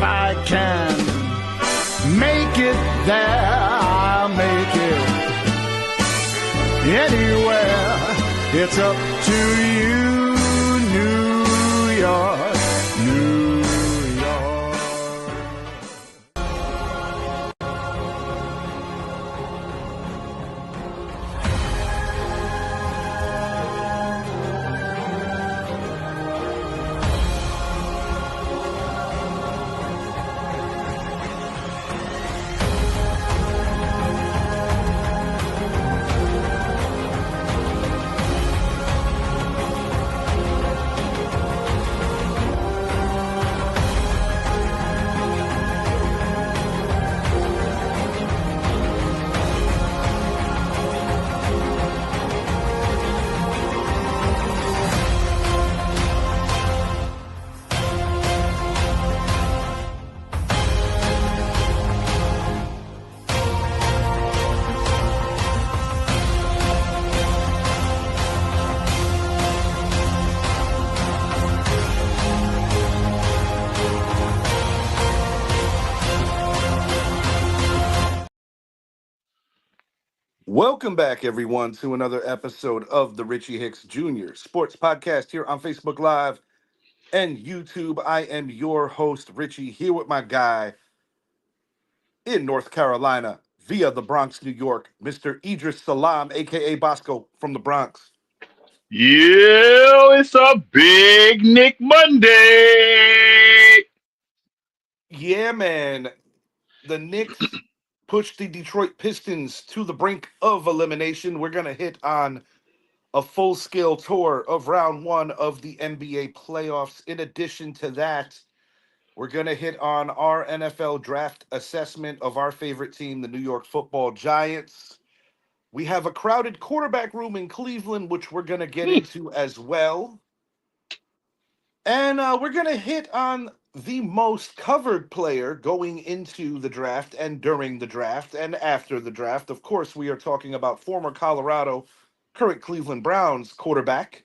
I can make it there, I'll make it anywhere. It's up to you, New York, New York. Welcome back, everyone, to another episode of the Richie Hicks Jr. Sports Podcast here on Facebook Live and YouTube. I am your host, Richie, here with my guy in North Carolina via the Bronx, New York, Mr. Idris Salam, a.k.a. Bosco from the Bronx. Yo, it's a big Nick Monday. Yeah, man. The Knicks pushed the Detroit Pistons to the brink of elimination. We're going to hit on a full-scale tour of round one of the NBA playoffs. In addition to that, we're going to hit on our NFL draft assessment of our favorite team, the New York Football Giants. We have a crowded quarterback room in Cleveland, which we're going to get into as well. And we're going to hit on the most covered player going into the draft and during the draft and after the draft. Of course, we are talking about former Colorado, current Cleveland Browns quarterback,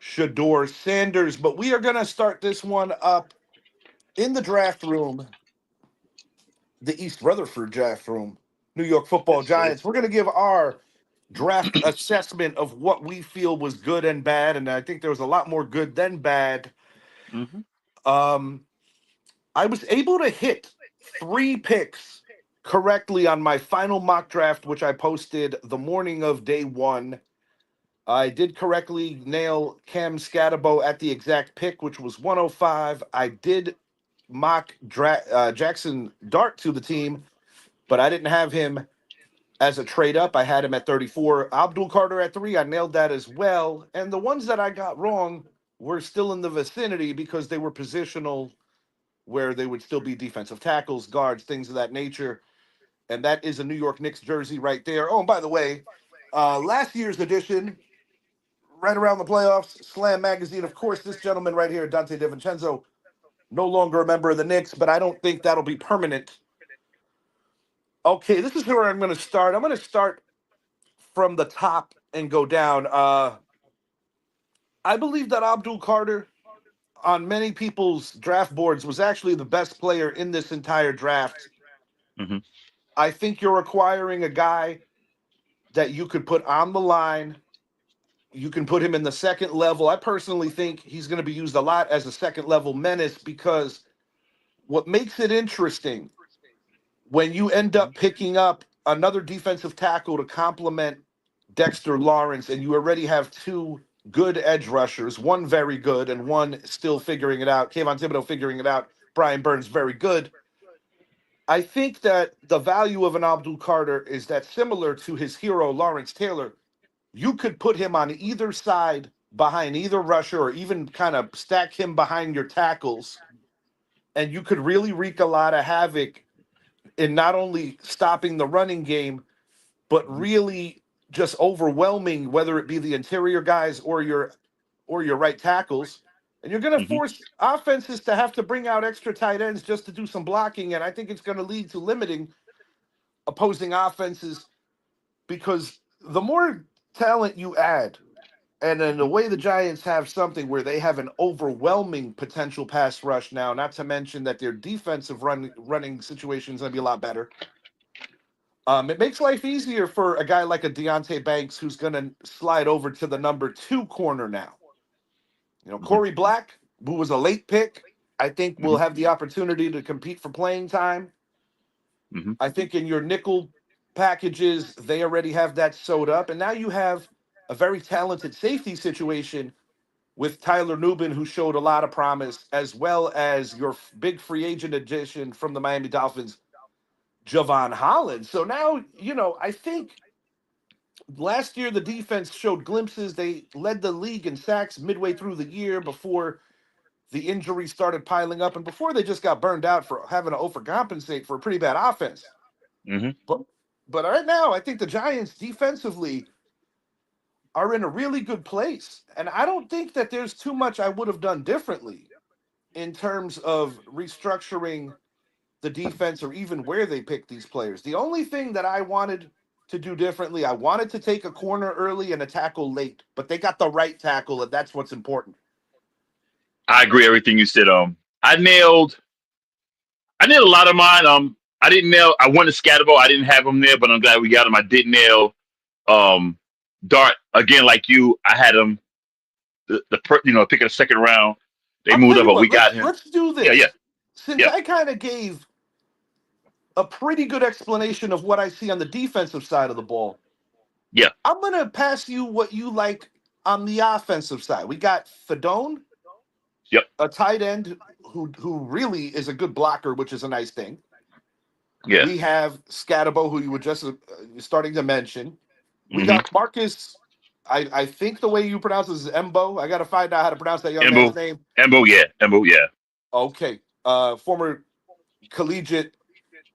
Shedeur Sanders. But we are going to start this one up in the draft room, the East Rutherford draft room, New York Football Giants. We're going to give our draft assessment of what we feel was good and bad, and I think there was a lot more good than bad. Mm-hmm. I was able to hit 3 picks correctly on my final mock draft, which I posted the morning of day one. I did correctly nail Cam Scatabo at the exact pick, which was 105. I did mock Jackson Dart to the team, but I didn't have him as a trade up. I had him at 34. Abdul Carter at 3. I nailed that as well. And the ones that I got wrong were still in the vicinity because they were positional, where they would still be defensive tackles, guards, things of that nature. And that is a New York Knicks jersey right there. Oh, and by the way, last year's edition, right around the playoffs, Slam Magazine. Of course, this gentleman right here, Dante DiVincenzo, no longer a member of the Knicks, but I don't think that'll be permanent. Okay, this is where I'm going to start. I'm going to start from the top and go down. I believe that Abdul Carter, on many people's draft boards, was actually the best player in this entire draft. Mm-hmm. I think you're acquiring a guy that you could put on the line. You can put him in the second level. I personally think he's going to be used a lot as a second level menace, because what makes it interesting when you end up picking up another defensive tackle to complement Dexter Lawrence, and you already have 2 good edge rushers, one very good and one still figuring it out. Kayvon Thibodeau figuring it out. Brian Burns very good. I think that the value of an Abdul Carter is that, similar to his hero Lawrence Taylor, you could put him on either side behind either rusher, or even kind of stack him behind your tackles, and you could really wreak a lot of havoc in not only stopping the running game, but really just overwhelming, whether it be the interior guys or your right tackles. And you're going to force offenses to have to bring out extra tight ends just to do some blocking. And I think it's going to lead to limiting opposing offenses, because the more talent you add And then the way the Giants have something where they have an overwhelming potential pass rush now, not to mention that their defensive running situation is going to be a lot better. It makes life easier for a guy like a Deontay Banks who's going to slide over to the number 2 corner now. Mhm. Corey Black, who was a late pick, I think will Mhm. have the opportunity to compete for playing time. Mhm. I think in your nickel packages, they already have that sewed up. And now you have a very talented safety situation with Tyler Nubin, who showed a lot of promise, as well as your big free agent addition from the Miami Dolphins, Javon Holland. So now, I think last year the defense showed glimpses. They led the league in sacks midway through the year before the injuries started piling up and before they just got burned out for having to overcompensate for a pretty bad offense. Mhm. But right now, I think the Giants defensively are in a really good place. And I don't think that there's too much I would have done differently in terms of restructuring the defense or even where they pick these players. The only thing that I wanted to do differently, I wanted to take a corner early and a tackle late, but they got the right tackle, and that's what's important. I agree everything you said. I nailed I nailed a lot of mine. I didn't nail. I wanted Scatterbo. I didn't have him there, but I'm glad we got him. I did nail um Dart again, like you. I had him pick of the second round. They I'll moved tell up, you but what, we got let's him. let's do Yeah, yeah, this. Since yeah, I kind of gave a pretty good explanation of what I see on the defensive side of the ball, yeah. I'm gonna pass you what you like on the offensive side. We got Fedone, Yep. a tight end who really is a good blocker, which is a nice thing. Yeah. We have Scatabo, who you were just starting to mention. We Mm-hmm. got Marcus. I think the way you pronounce it is Embo. I got to find out how to pronounce that young man's Embo. name. Embo, yeah. Embo, yeah. Okay. Former collegiate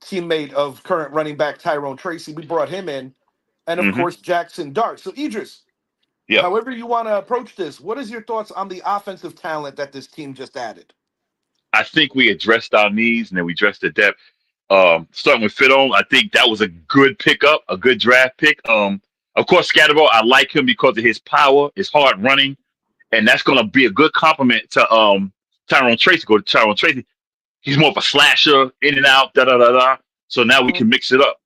teammate of current running back Tyrone Tracy. We brought him in. And of Mm-hmm. course, Jackson Dart. So, Idris, Yep. however you want to approach this, what is your thoughts on the offensive talent that this team just added? I think we addressed our needs and then we addressed the depth. Starting with Fidon, I think that was a good pickup, a good draft pick. Of course, Scatterbo, I like him because of his power, his hard running, and that's going to be a good compliment to Tyrone Tracy. Go to Tyrone Tracy. He's more of a slasher, in and out, da da da da. So now we can mix it up,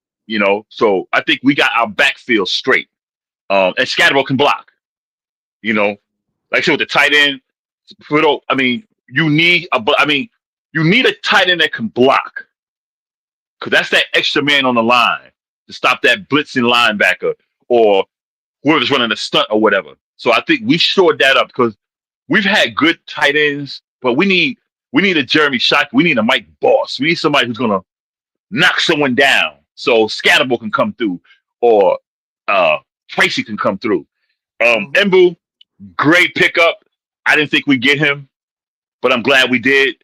So I think we got our backfield straight. And Scatterbo can block, you know. Like I said with the tight end, I mean, you need a tight end that can block because that's that extra man on the line to stop that blitzing linebacker or whoever's running the stunt or whatever. So I think we shored that up because we've had good tight ends, but we need a Jeremy Shock. We need a Mike Boss. We need somebody who's gonna knock someone down so Scatterable can come through or Tracy can come through. Mhm. Embu, great pickup. I didn't think we'd get him, but I'm glad we did.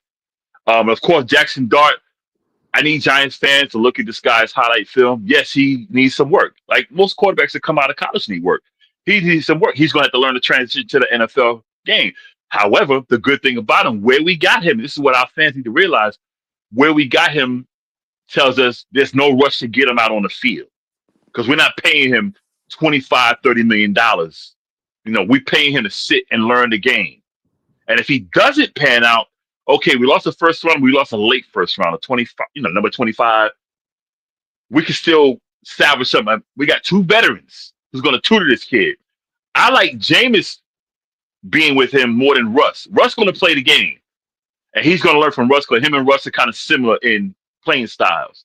Of course, Jackson Dart. I need Giants fans to look at this guy's highlight film. Yes, he needs some work. Like most quarterbacks that come out of college need work. He needs some work. He's going to have to learn to transition to the NFL game. However, the good thing about him, where we got him, this is what our fans need to realize, where we got him tells us there's no rush to get him out on the field because we're not paying him 25, $30 million. We're paying him to sit and learn the game. And if he doesn't pan out, okay, we lost the first round, we lost a late first round, a 25, number 25. We can still salvage something. We got two veterans who's going to tutor this kid. I like Jameis being with him more than Russ. Russ going to play the game, and he's going to learn from Russ because him and Russ are kind of similar in playing styles.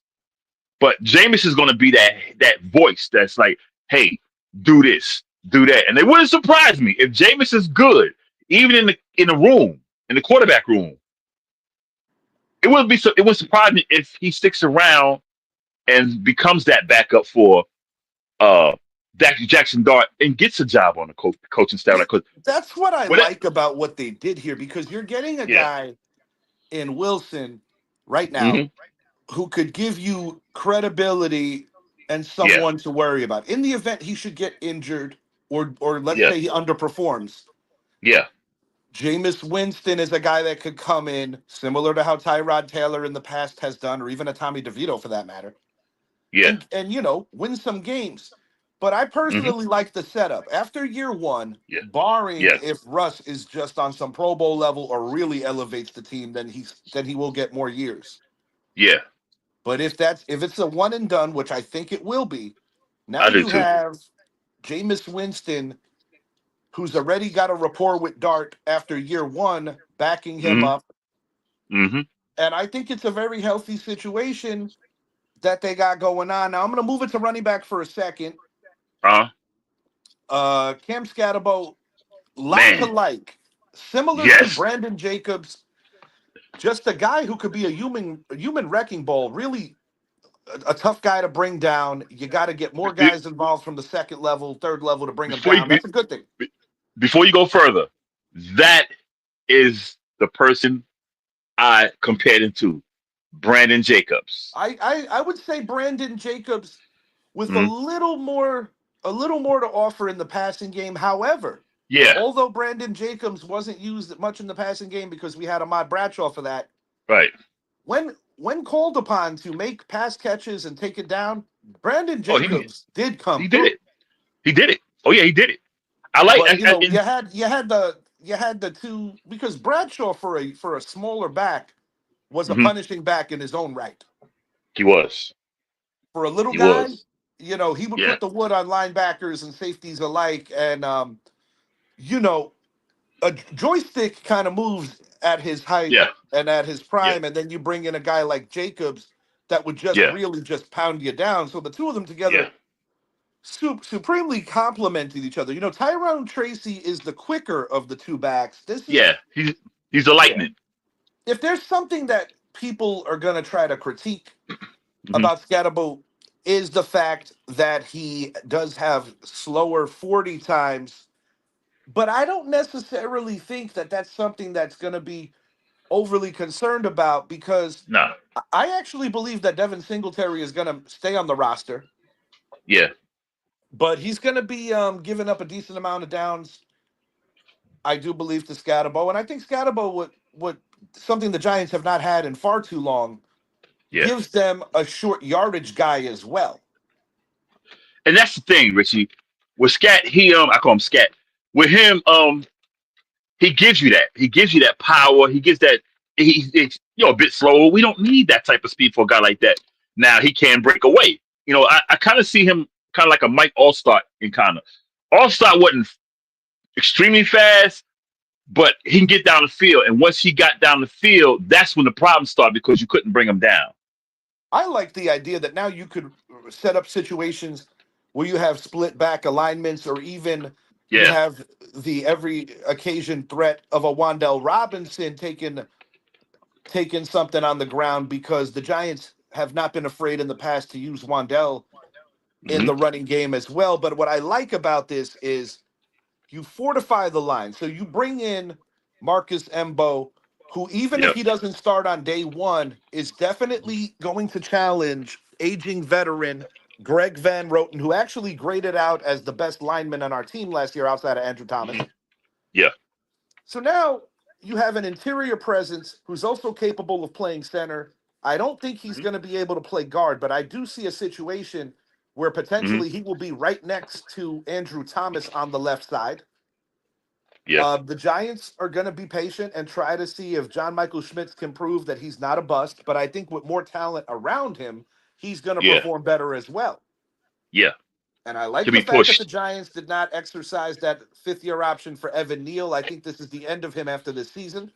But Jameis is going to be that voice that's like, hey, do this, do that. And it wouldn't surprise me if Jameis is good, even in the room, in the quarterback room. It wouldn't surprise me if he sticks around and becomes that backup for uh Jackson Dart and gets a job on the coaching staff. Like, That's what I what? like about what they did here because you're getting a Yeah. guy in Wilson right now Hmm. who could give you credibility and Yeah. someone to worry about. In the event he should get injured or let's Yeah. say he underperforms, Yeah. Jameis Winston is a guy that could come in, similar to how Tyrod Taylor in the past has done, or even a Tommy DeVito for that matter, Yeah. and win some games. But I Hmm. personally like the setup. After year one, Yeah. barring Yeah. if Russ is just on some Pro Bowl level or really elevates the team, then he will get more years. Yeah. But if it's a one and done, which I think it will be, now I do you too. have Jameis Winston, who's already got a rapport with Dart after year one, backing him Hmm. up. Hmm. And I think it's a very healthy situation that they got going on. Now I'm going to move it to running back for a second. Uh, Cam Scatterbo, lot to man. like, similar to Yes. Brandon Jacobs, just a guy who could be a human wrecking ball. Really a tough guy to bring down. You got to get more Be- guys involved from the second level, third level to bring him Before you down. That's a good thing. be- before you go further, that is the person I compared him to, Brandon Jacobs. I would say Brandon Jacobs with Hmm. a little more to offer in the passing game. However, Yeah. although Brandon Jacobs wasn't used much in the passing game because we had Ahmad Bradshaw for that, Right. when called upon to make pass catches and take it down, Brandon Oh, he Jacobs did come he did through. it. He did it. Oh yeah, he did it. I like. But And you had the two because Bradshaw for a smaller back was a mhm, punishing back in his own right. he was. For a little He guy, was. he would Yeah. put the wood on linebackers and safeties alike, and you know, a joystick kind of moves at his height Yeah. and at his Yeah. prime, and then you bring in a guy like Jacobs that would just Yeah. really just pound you down. So the two of them Yeah. together supremely complemented each other. Tyrone Tracy is the quicker of the two backs. This is Yeah. He's a yeah. lightning. If there's something that people are gonna try to critique Hmm. about Scatterbo is the fact that he does have slower 40 times, but I don't necessarily think that that's something that's going to be overly concerned about because Nah. I actually believe that Devin Singletary is going to stay on the roster, Yeah. but he's going to be giving up a decent amount of downs, I do believe, to Scatterbo. And I think Scatterbo would something the Giants have not had in far too long, Yeah. gives them a short yardage guy as well. And that's the thing, Richie. With Scat, I call him Scat. With him, he gives you that. He gives you that power. He gives that. He's a bit slower. We don't need that type of speed for a guy like that. Now he can break away. I kind of see him kind of like a Mike Allstott in kind of. Allstott wasn't extremely fast, but he can get down the field. And once he got down the field, that's when the problems start because you couldn't bring him down. I like the idea that now you could set up situations where you have split back alignments, or even you Yeah. have the every occasion threat of a Wandell Robinson taking something on the ground, because the Giants have not been afraid in the past to use Wandell in Hmm. the running game as well. But what I like about this is you fortify the line. So you bring in Marcus Embo, who, even if Yeah. he doesn't start on day one, is definitely going to challenge aging veteran Greg Van Roten, who actually graded out as the best lineman on our team last year outside of Andrew Thomas. Hmm. Yeah. So now you have an interior presence who's also capable of playing center. I don't think he's Hmm. going to be able to play guard, but I do see a situation where Hmm. potentially he will be right next to Andrew Thomas on the left side. Yeah. The Giants are going to be patient and try to see if John Michael Schmitz can prove that he's not a bust. But I think with more talent around him, he's going to Yeah. perform better as well. Yeah. And I like Can the be fact that the pushed. Giants did not exercise that fifth-year option for Evan Neal. I think this is the end of him after this season.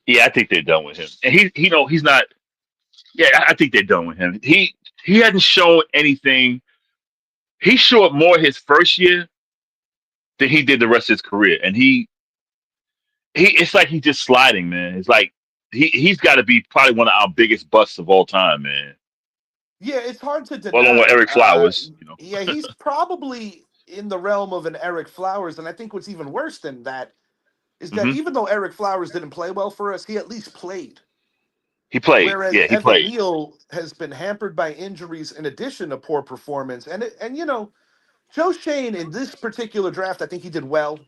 Yeah, I think they're done with him. And he's not. Yeah, I think they're done with him. He hadn't shown anything. He showed more his first year than he did the rest of his career, and he it's like he's just sliding, man. It's like he's got to be probably one of our biggest busts of all time, man. Yeah, it's hard to Along with deny. Eric Flowers. Yeah, he's probably in the realm of an Eric Flowers. And I think what's even worse than that is that Hmm. even though Eric Flowers didn't play well for us, he at least played. He played. Whereas Yeah, he Evan played. Neal has been hampered by injuries in addition to poor performance. And Joe Shane in this particular draft, I think he did well,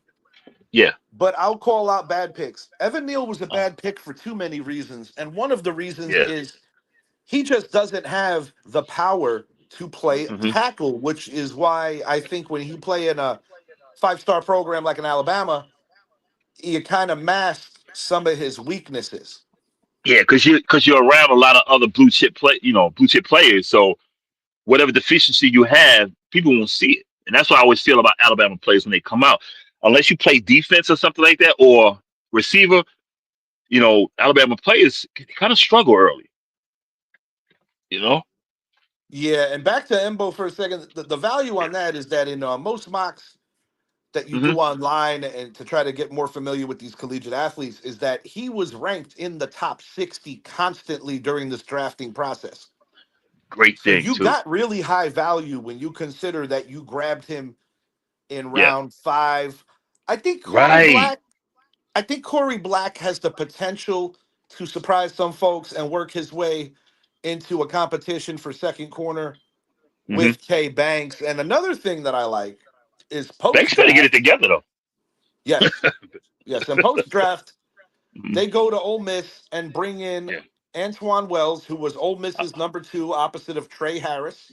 Yeah. but I'll call out bad picks. Evan Neal was a Uh, bad pick for too many reasons. And one of the reasons yeah. is he just doesn't have the power to play Hmm. tackle, which is why I think when you play in a five-star program like in Alabama, you kind of mask some of his weaknesses. Yeah, because you're around a lot of other blue chip players. So whatever deficiency you have, people won't see it. And that's what I always feel about Alabama players when they come out. Unless you play defense or something like that, or receiver, Alabama players kind of struggle early. You know. Yeah, and back to Embo for a second. The value on that is that in most mocks that you Hmm. do online and to try to get more familiar with these collegiate athletes is that he was ranked in the top 60 constantly during this drafting process. Great So thing you too. got really high value when you consider that you grabbed him in Yeah. round 5. I think Corey Right. Black I think Corey Black has the potential to surprise some folks and work his way into a competition for second corner Hmm. with K Banks. And another thing that I like is post Banks better get it draft. together though. Yes, yes. And post draft, Hmm. they go to Ole Miss and bring in Yeah. Antoine Wells, who was Ole I, Miss's number 2 opposite of Trey Harris.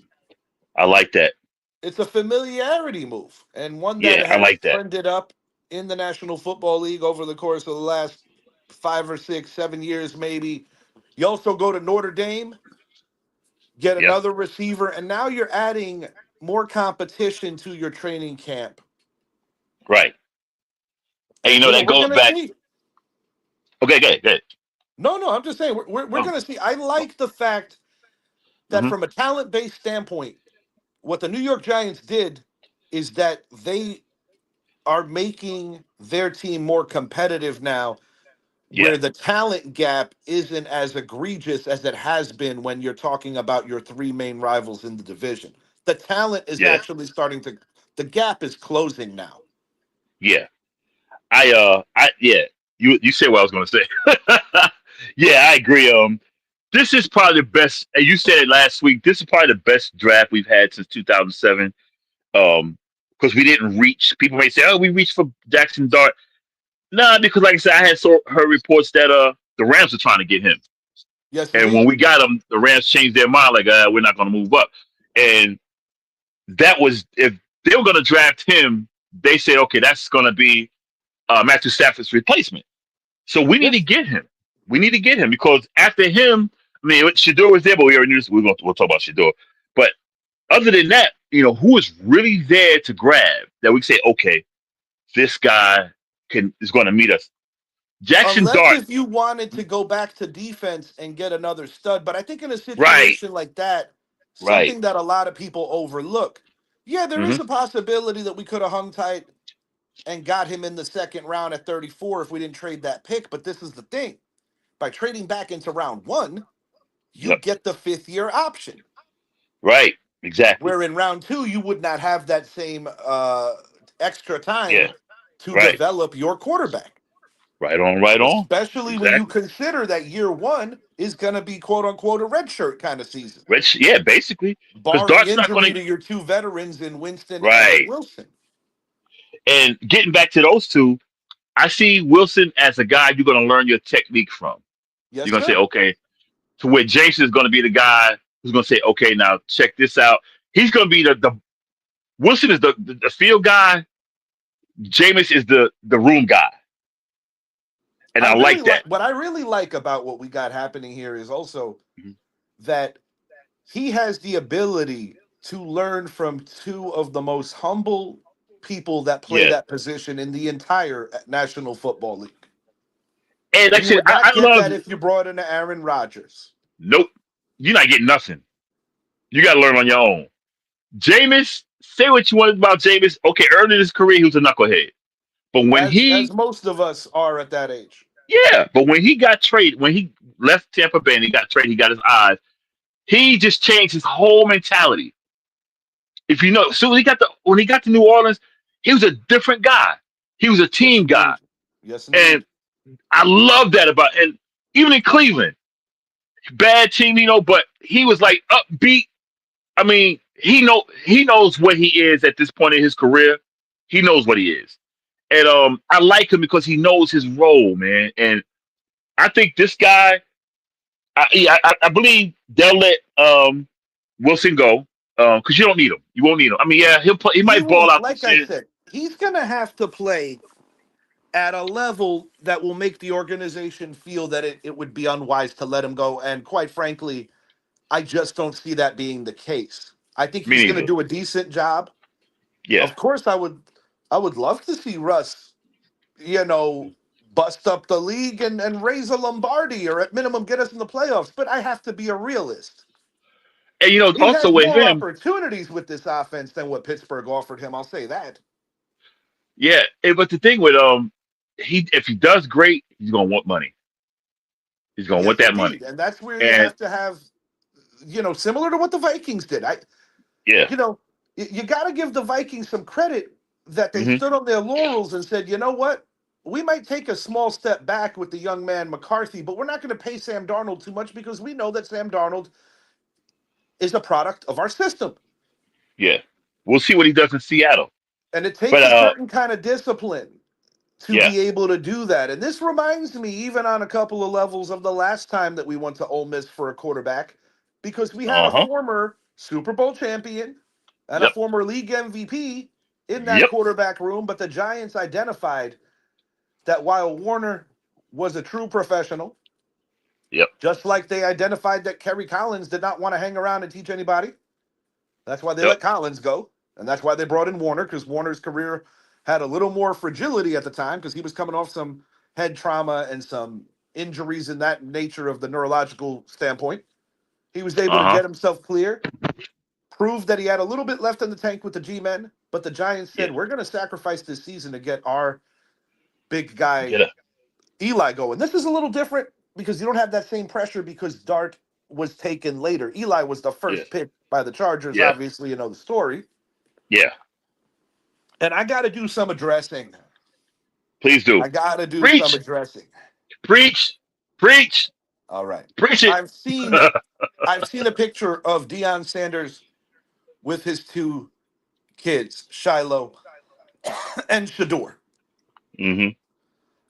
I like that. It's a familiarity move and one that Yeah, I has like that. trended up in the National Football League over the course of the last 5 or 6, 7 years, maybe. You also go to Notre Dame, get Yeah. another receiver, and now you're adding more competition to your training camp. Right. And And, that we're goes going to back. see. Okay, good, good. No, no, I'm just saying, we're Oh, going to see. I oh. like the fact that Hmm. from a talent based standpoint, what the New York Giants did is that they are making their team more competitive now Yeah. where the talent gap isn't as egregious as it has been when you're talking about your three main rivals in the division. The talent is Yeah. actually starting to, the gap is closing now. Yeah. Yeah. You said what I was gonna say. Yeah, I agree. This is probably the best. And you said it last week. This is probably the best draft we've had since 2007. Because we didn't reach. People may say, "Oh, we reached for Jackson Dart." Nah, because like I said, I had heard reports that the Rams were trying to get him, Yes, and when indeed. we got him, the Rams changed their mind. Like, we're not going to move up. And that was if they were going to draft him, they said, okay, that's going to be Matthew Stafford's replacement. So we need to Yes. get him. We need to get him because after him, I mean, Shedeur was there, but we already knew this. We'll talk about Shedeur. But other than that, who is really there to grab that we say, okay, this guy is going to meet us. Jackson Unless Dart, if you wanted to go back to defense and get another stud. But I think in a right, situation like that, right, something that a lot of people overlook, yeah, there hmm, is a possibility that we could have hung tight and got him in the second round at 34 if we didn't trade that pick. But this is the thing. By trading back into round 1, you yep, get the 5th year option. right, exactly, Where in round 2, you would not have that same extra yeah, time to right, develop your quarterback. right on, Especially when you exactly. consider that year 1 is going to be quote unquote a redshirt kind of season, Rich, yeah, basically, because barring Dart's not going injury to, to your two veterans in Winston and right. Wilson. And getting back to those two, I see Wilson as a guy you're going to learn your technique from. You're Yes, going to say, sir. okay, to where Jason is going to be the guy who's going to say, okay, now check this out. He's going to be the Wilson is the field guy. Jameis is the room guy, and I I really like like that. what I really like about what we got happening here is also Mhm. that he has the ability to learn from two of the most humble people that play Yeah, that position in the entire National Football League. and like I You said, would I not get love. that if you brought in Aaron Rodgers. Nope, you're not getting nothing. You got to learn on your own. Jameis, say what you want about Jameis. Okay, early in his career, he was a knucklehead, but when As he, most of us are at that age. yeah, but when he got traded, when he left Tampa Bay and he got traded, he got his eyes. He just changed his whole mentality. If you know, so when he got to New Orleans, he was a different guy. He was a Yes, team guy, indeed. Yes, and indeed. I love that about. And even in Cleveland, bad team, but he was like upbeat. I mean, he knows what he is at this point in his career. He knows what he is, and I like him because he knows his role, man. And I think this guy, I believe they'll let Wilson go. Because you don't need him. You won't need him. I mean, yeah, he'll play. He He might ball will, out like this I year. said, he's going to have to play at a level that will make the organization feel that it would be unwise to let him go. And quite frankly, I just don't see that being the case. I think Me he's going to neither. do a decent job. Yeah. Of course, I would love to see Russ, you know, bust up the league and raise a Lombardi or at minimum get us in the playoffs. But I have to be a realist. And He also has with more him, opportunities with this offense than what Pittsburgh offered him. I'll say that. yeah. But the thing with he if he does great, he's gonna want money. He's gonna want Yes, that money. indeed. And that's where you And have to have, similar to what the Vikings did. yeah. You know, you got to give the Vikings some credit that they Hmm. stood on their laurels and said, you know what? We might take a small step back with the young man McCarthy, but we're not going to pay Sam Darnold too much because we know that Sam Darnold is a product of our system. Yeah. We'll see what he does in Seattle. And it But takes a certain kind of discipline to yeah. be able to do that. And this reminds me, even on a couple of levels, of the last time that we went to Ole Miss for a quarterback, because we had a Uh-huh. former Super Bowl champion and a Yep. former league MVP in that Yep. quarterback room. But the Giants identified that while Warner was a true professional, Yep. just like they identified that Kerry Collins did not want to hang around and teach anybody, that's why they Yep. let Collins go. And that's why they brought in Warner, because Warner's career had a little more fragility at the time because he was coming off some head trauma and some injuries in that nature of the neurological standpoint. He was able to Uh-huh. get himself clear, prove that he had a little bit left in the tank with the G men. But the Giants Yeah. said, we're going to sacrifice this season to get our big guy Get a Eli going. This is a little different because you don't have that same pressure because Dart was taken later. Eli was the yeah. first pick by the Chargers. Yeah. Obviously, you know the story. Yeah. And I got to do some addressing. Please do. I got to do some Preach. addressing. Preach. Preach. All right. Preach it. I've seen a picture of Deion Sanders with his two kids, Shiloh and Shedeur. Hmm.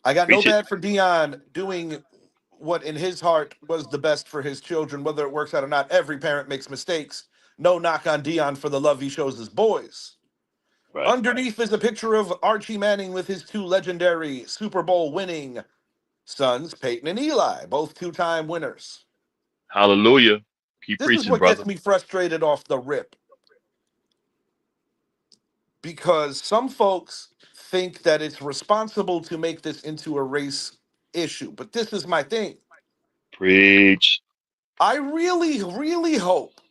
I got no Preach it. bad for Deion doing what in his heart was the best for his children, whether it works out or not. Every parent makes mistakes. No knock on Deion for the love he shows his boys. Right. Underneath is a picture of Archie Manning with his two legendary Super Bowl winning sons, Peyton and Eli, both two-time winners. Hallelujah. Keep This is preaching, what gets brother. me frustrated off the rip because some folks think that it's responsible to make this into a race issue. But this is my thing. Preach. I really, really hope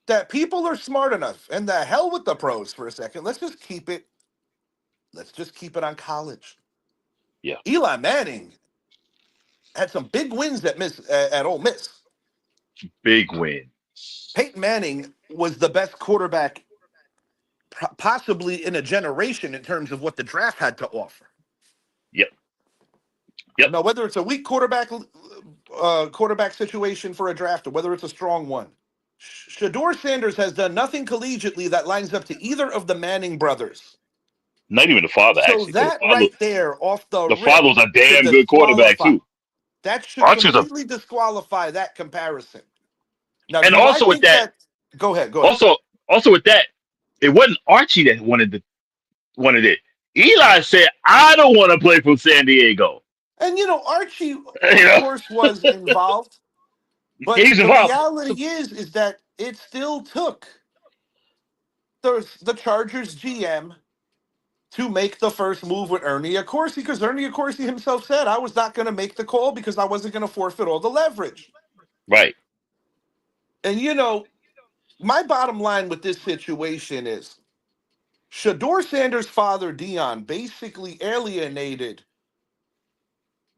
that people are smart enough, and the hell with the pros for a second. Let's just keep it on college. Yeah. Eli Manning had some big wins at Ole Miss. Big win. Peyton Manning was the best quarterback possibly in a generation in terms of what the draft had to offer. Yep. Yep. Now, whether it's a weak quarterback situation for a draft or whether it's a strong one, Shedeur Sanders has done nothing collegiately that lines up to either of the Manning brothers. Not even the father, So actually, because that right there, off the the rip, father's a should damn good quarterback disqualify. too. That should Archer's a completely disqualify that comparison. Now, and do I also with think that, that? Go ahead. Go ahead. also also with that, it wasn't Archie that wanted it. Eli said, "I don't want to play for San Diego." And Archie, You of know, course, was involved. But he's the involved. So, reality is that it still took the Chargers GM to make the first move with Ernie Accorsi because Ernie Accorsi himself said, I was not going to make the call because I wasn't going to forfeit all the leverage. right. And, my bottom line with this situation is Shador Sanders' father, Dion, basically alienated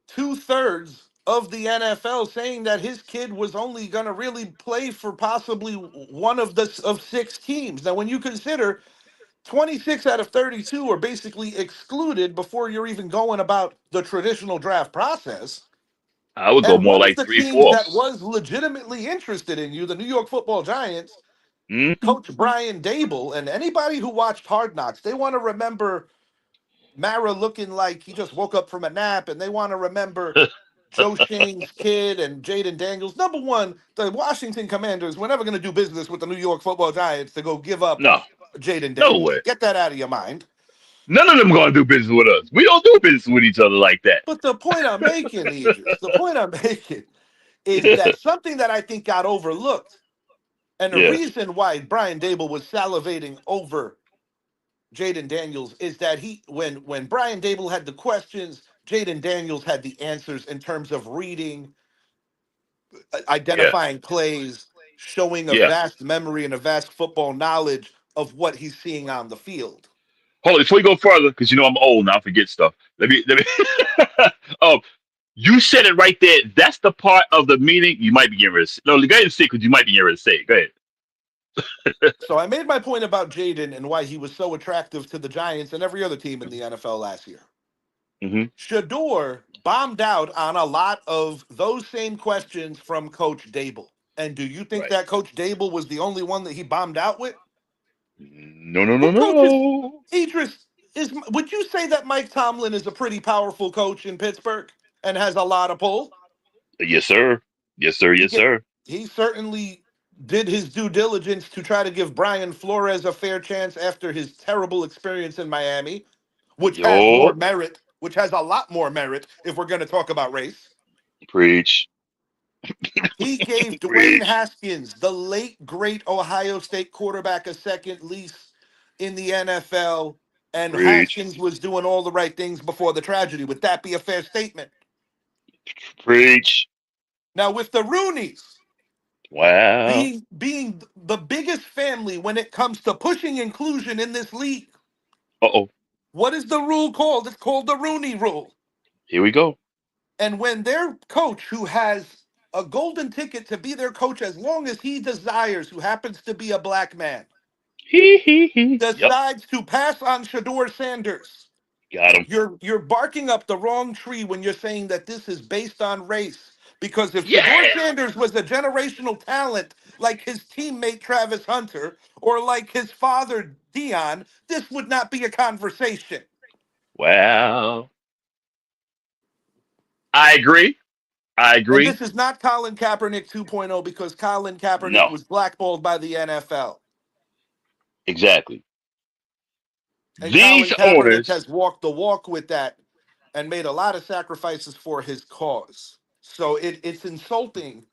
two-thirds of the NFL, saying that his kid was only going to really play for possibly one of six teams. Now, when you consider 26 out of 32 are basically excluded before you're even going about the traditional draft process. I would go And more one of like the three teams that fourths. was legitimately interested in you, the New York Football Giants, Mm-hmm. Coach Brian Dable, and anybody who watched Hard Knocks, they want to remember Mara looking like he just woke up from a nap, and they want to remember Joe Shane's kid and Jaden Daniels. Number one, the Washington Commanders were never going to do business with the New York Football Giants to go give up No, Jaden no Daniels. way. Get that out of your mind. None of them going to do business with us. We don't do business with each other like that. But the point I'm making, Idris, the point I'm making is that something that I think got overlooked, and the Yeah, reason why Brian Dable was salivating over Jaden Daniels is that when Brian Dable had the questions, Jaden Daniels had the answers in terms of reading, yeah, identifying plays, showing a yeah. vast memory and a vast football knowledge of what he's seeing on the field. Hold on, before you go further, because you know I'm old now, I forget stuff. Let me. um, you said it right there. That's the part of the meeting you might be getting ready to say. No, go ahead and say because you might be getting ready to say it. Go ahead. So I made my point about Jaden and why he was so attractive to the Giants and every other team in the NFL last year. Mm-hmm. Shedeur bombed out on a lot of those same questions from Coach Dable. And do you think Right. that Coach Dable was the only one that he bombed out with? No, no, no, Who coaches no. Idris? Would you say that Mike Tomlin is a pretty powerful coach in Pittsburgh and has a lot of pull? Yes, sir. Yes, sir. He Yes, get, sir. he certainly did his due diligence to try to give Brian Flores a fair chance after his terrible experience in Miami, which has more Yo, merit, which has a lot more merit if we're going to talk about race. preach, He gave Dwayne preach, Haskins, the late great Ohio State quarterback, a second lease in the NFL, and preach, Haskins was doing all the right things before the tragedy. Would that be a fair statement? preach. Now, with the Rooneys Wow. being the biggest family when it comes to pushing inclusion in this league, Uh-oh. what is the rule called? It's called the Rooney Rule. Here we go. And when their coach, who has a golden ticket to be their coach as long as he desires, who happens to be a black man, He. Yep. decides to pass on Shedeur Sanders, Got him. you're barking up the wrong tree when you're saying that this is based on race. Because if Shedeur Yeah. Sanders was a generational talent like his teammate Travis Hunter or like his father Dion, this would not be a conversation. Well, I agree. I And agree. this is not Colin Kaepernick 2.0 because Colin Kaepernick No, was blackballed by the NFL. exactly. And Colin These Kaepernick owners. has walked the walk with that and made a lot of sacrifices for his cause. So it's insulting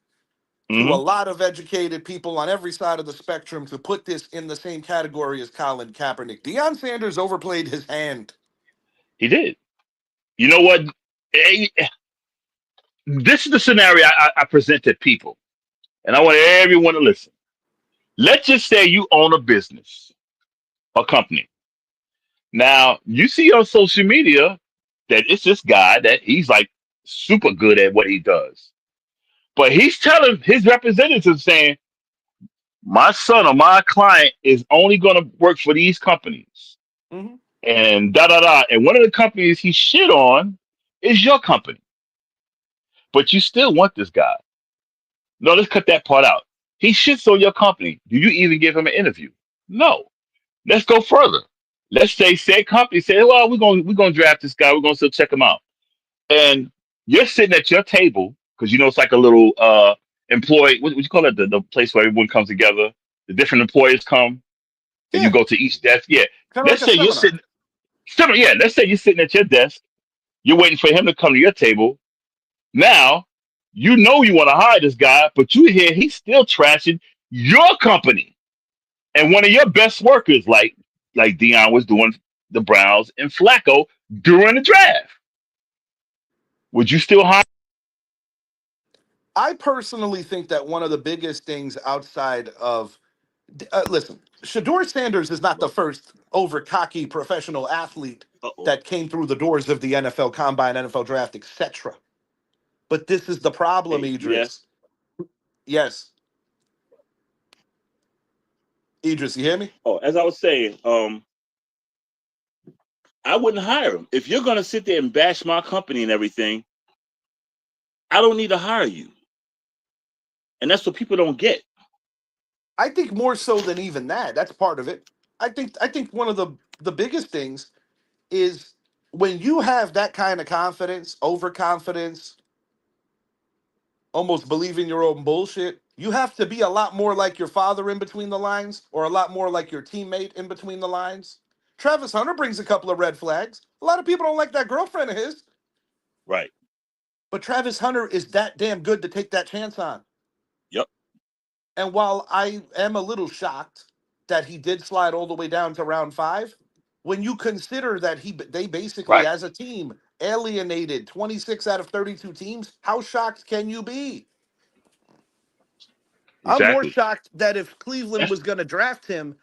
to a Mhm, lot of educated people on every side of the spectrum to put this in the same category as Colin Kaepernick. Deion Sanders overplayed his hand. he did. You know what? Eh, This is the scenario I present to people, and I want everyone to listen. Let's just say you own a business, a company. Now, you see on social media that it's this guy that he's like super good at what he does. But he's telling his representatives saying, my son or my client is only going to work for these companies. Mhm. And da da da. And one of the companies he shit on is your company. But you still want this guy. No, let's cut that part out. He shits on your company. Do you even give him an interview? No. Let's go further. Let's say said company say, well, we're gonna draft this guy. We're gonna still check him out. And you're sitting at your table because you know it's like a little employee. What you call it? The place where everyone comes together. The different employees come and you Yeah, go to each desk. Yeah. kind of like Let's a say you're seminar. sitting. Yeah. Let's say you're sitting at your desk. You're waiting for him to come to your table. Now, you know you want to hire this guy, but you hear he's still trashing your company and one of your best workers, like Dion was doing the Browns and Flacco during the draft. Would you still hire? I personally think that one of the biggest things outside of listen, Shador Sanders is not the first over cocky professional athlete Uh-oh. that came through the doors of the NFL Combine, NFL Draft, etc. But this is the problem, Hey, yeah. Idris. Yes, Idris, you hear me? Oh, as I was saying, I wouldn't hire him. If you're gonna sit there and bash my company and everything, I don't need to hire you. And that's what people don't get. I think more so than even that. That's part of it. I think one of the biggest things is when you have that kind of confidence, overconfidence, almost believing your own bullshit. You have to be a lot more like your father in between the lines, or a lot more like your teammate in between the lines. Travis Hunter brings a couple of red flags. A lot of people don't like that girlfriend of his, Right. but Travis Hunter is that damn good to take that chance on. Yep. And while I am a little shocked that he did slide all the way down to round 5, when you consider that they basically Right. as a team alienated 26 out of 32 teams, how shocked can you be? I'm more Exactly. shocked that if Cleveland That's was going to draft him,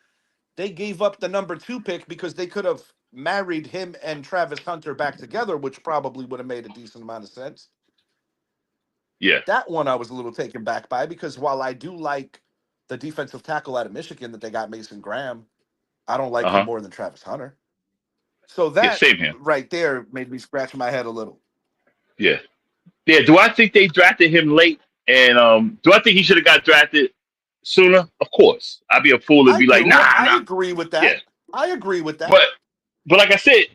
they gave up the number 2 pick because they could have married him and Travis Hunter back together, which probably would have made a decent amount of sense. yeah. That one I was a little taken back by because while I do like the defensive tackle out of Michigan that they got, Mason Graham, I don't like him Uh-huh. more than Travis Hunter. So Yeah, that same here. right there made me scratch my head a little. Yeah. Yeah. Do I think they drafted him late? And do I think he should have got drafted sooner? Of course. I'd be a fool to I be like, do. nah, I nah. agree with Yeah. that. I agree with that. But like I said,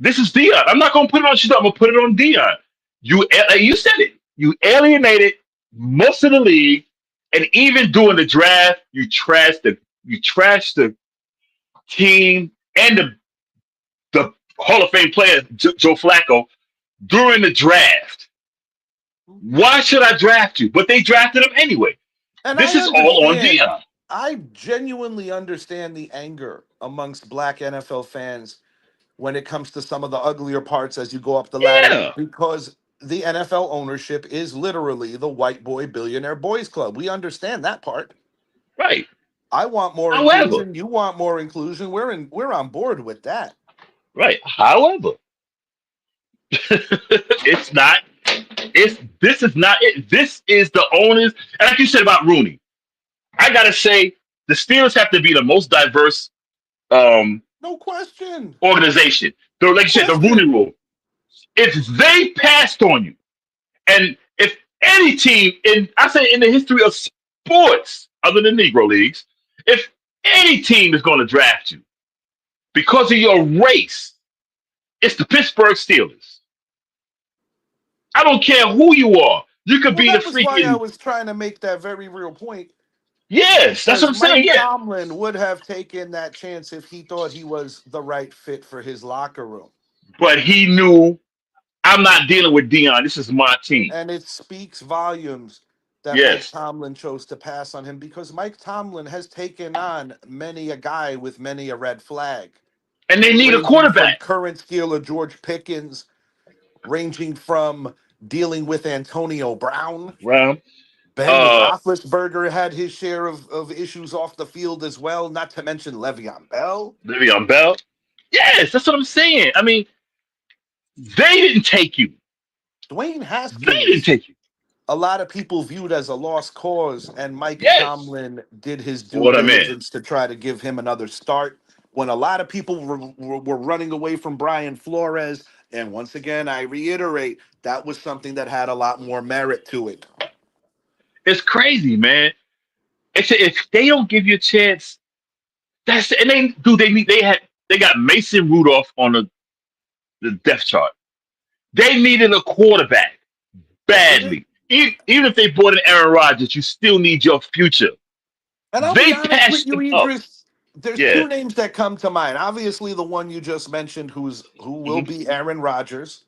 this is Dion. I'm not gonna put it on Shedeur. I'm gonna put it on Dion. You said it. You alienated most of the league, and even during the draft, you trashed the team and the Hall of Fame player Joe Flacco during the draft. Why should I draft you? But they drafted him anyway. And This I is all on understand. Dion. I genuinely understand the anger amongst black NFL fans when it comes to some of the uglier parts as you go up the ladder Yeah, because the NFL ownership is literally the white boy billionaire boys club. We understand that part. right. I want more However, inclusion. You want more inclusion. We're on board with that. right. However, it's not. It's this is not it. This is the owners, and like you said about Rooney, I gotta say the Steelers have to be the most diverse um, No question. organization. Like No you said, the Rooney question. Rule. If they passed on you, and if any team I say in the history of sports, other than Negro leagues, if any team is going to draft you because of your race, it's the Pittsburgh Steelers. I don't care who you are. You could Well, be the that was why I freaking was trying to make that very real point yes. That's what because I'm saying. Mike Yeah, Tomlin would have taken that chance if he thought he was the right fit for his locker room. but he knew I'm not dealing with Dion. This is my team. And it speaks volumes that Mike Yes, Tomlin chose to pass on him because Mike Tomlin has taken on many a guy with many a red flag, and they need a ranging from quarterback. current Steeler George Pickens, ranging from dealing with Antonio Brown. Round. Ben Uh, Roethlisberger had his share of issues off the field as well, not to mention Le'Veon Bell. Le'Veon Bell. Yes, that's what I'm saying. I mean, they didn't take you. Dwayne They didn't Haskins, take you. a lot of people viewed as a lost cause, and Mike Yes. Tomlin did his due What I meant. diligence to try to give him another start when a lot of people were running away from Brian Flores. And once again, I reiterate, that was something that had a lot more merit to it. It's crazy, man. If they don't give you a chance, that's and they do. They got Mason Rudolph on the depth chart. They needed a quarterback They did. badly. Even if they brought in Aaron Rodgers, you still need your future. And I'll be They honest with passed you, him up. Idris. There's Yeah. two names that come to mind. Obviously, the one you just mentioned, who will Hmm. be Aaron Rodgers.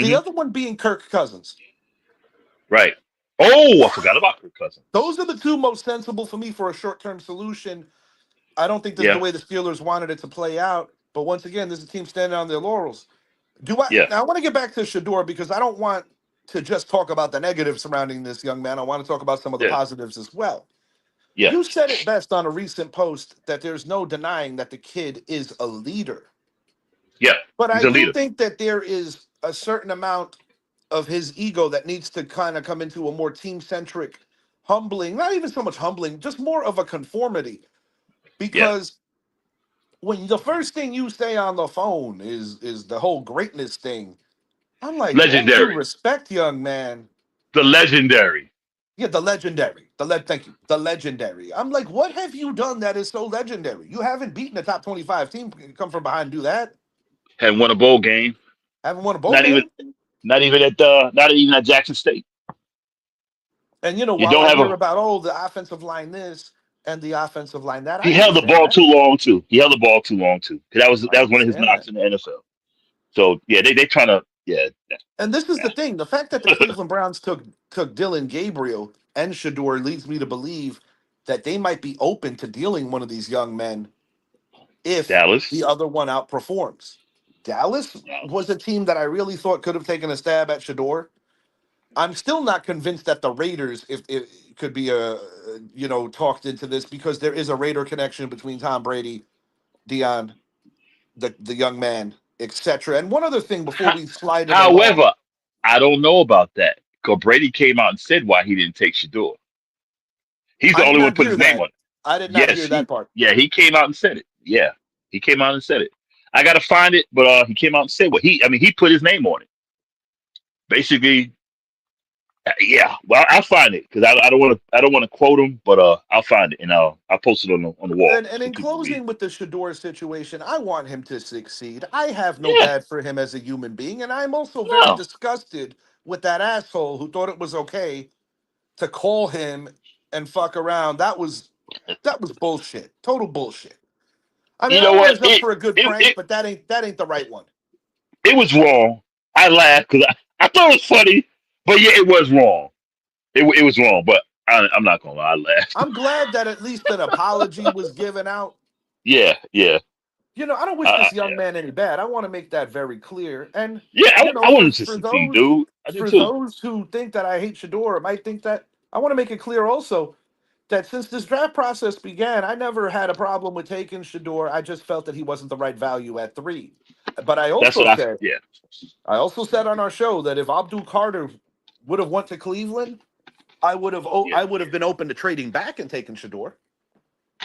The Hmm. other one being Kirk Cousins. Right. Oh, I forgot about Kirk Cousins. Those are the two most sensible for me for a short-term solution. I don't think this is the Yeah. way the Steelers wanted it to play out. But once again, this is a team standing on their laurels. Do I Yeah. now I want to get back to Shedeur because I don't want to just talk about the negatives surrounding this young man. I want to talk about some of the Yeah. positives as well. Yeah. You said it best on a recent post that there's no denying that the kid is a leader. Yeah. But He's I a do leader. think that there is a certain amount of his ego that needs to kind of come into a more team-centric, humbling, not even so much humbling, just more of a conformity. Yeah. Because when the first thing you say on the phone is the whole greatness thing, I'm like, with all due Legendary. respect, young man. The legendary. Yeah, the legendary. Thank you. The legendary. I'm like, what have you done that is so legendary? You haven't beaten a top 25 team. Come from behind and do that. Had won a bowl game. Haven't won a bowl Not even game. not even at Jackson State. And You while don't I have hear a. about the offensive line this and the offensive line that, I He held the understand ball that. too long too. He held the ball too long too. 'Cause I that was one of his understand that. knocks in the NFL. So yeah, they trying to And this is the thing: the fact that the Cleveland Browns took Dylan Gabriel and Shedeur leads me to believe that they might be open to dealing one of these young men if the Dallas. other one outperforms. Dallas was a team that I really thought could have taken a stab at Shedeur. I'm still not convinced that the Raiders, if it could be talked into this, because there is a Raider connection between Tom Brady, Dion, the young man, etc. And one other thing before we slide it along, However, I don't know about that because Brady came out and said why he didn't take Shador. He's the I did only one not who put hear his name that. on it. I did not Yes, hear that part. he came out and said it. Yeah, he came out and said it. I gotta find it, but he came out and said what he put his name on it. Basically, yeah. Well, I'll find it because I don't want to quote him, but I'll find it and I'll post it on the wall And so in people read. closing with the Shador situation, I want him to succeed. I have no Yeah, bad for him as a human being, and I'm also very no, disgusted with that asshole who thought it was okay to call him and fuck around. That was bullshit. Total bullshit. I mean, you I'm know what? always up for a good It prank, it but that ain't the right one. it was wrong. I laughed because I thought it was funny, but yeah, it was wrong. It was wrong, but I'm not gonna lie, I laughed. I'm glad that at least an apology was given out. Yeah, yeah, I don't wish this young yeah, man any bad. I want to make that very clear. And yeah. I for wanted to for succeed, those dude. I did for too. those who think that I hate Shador, might think that I want to make it clear also that since this draft process began, I never had a problem with taking Shador. I just felt that he wasn't the right value at 3. But That's what yeah, I also said on our show that if Abdul Carter would have went to Cleveland, yeah, I would have been open to trading back and taking Shador.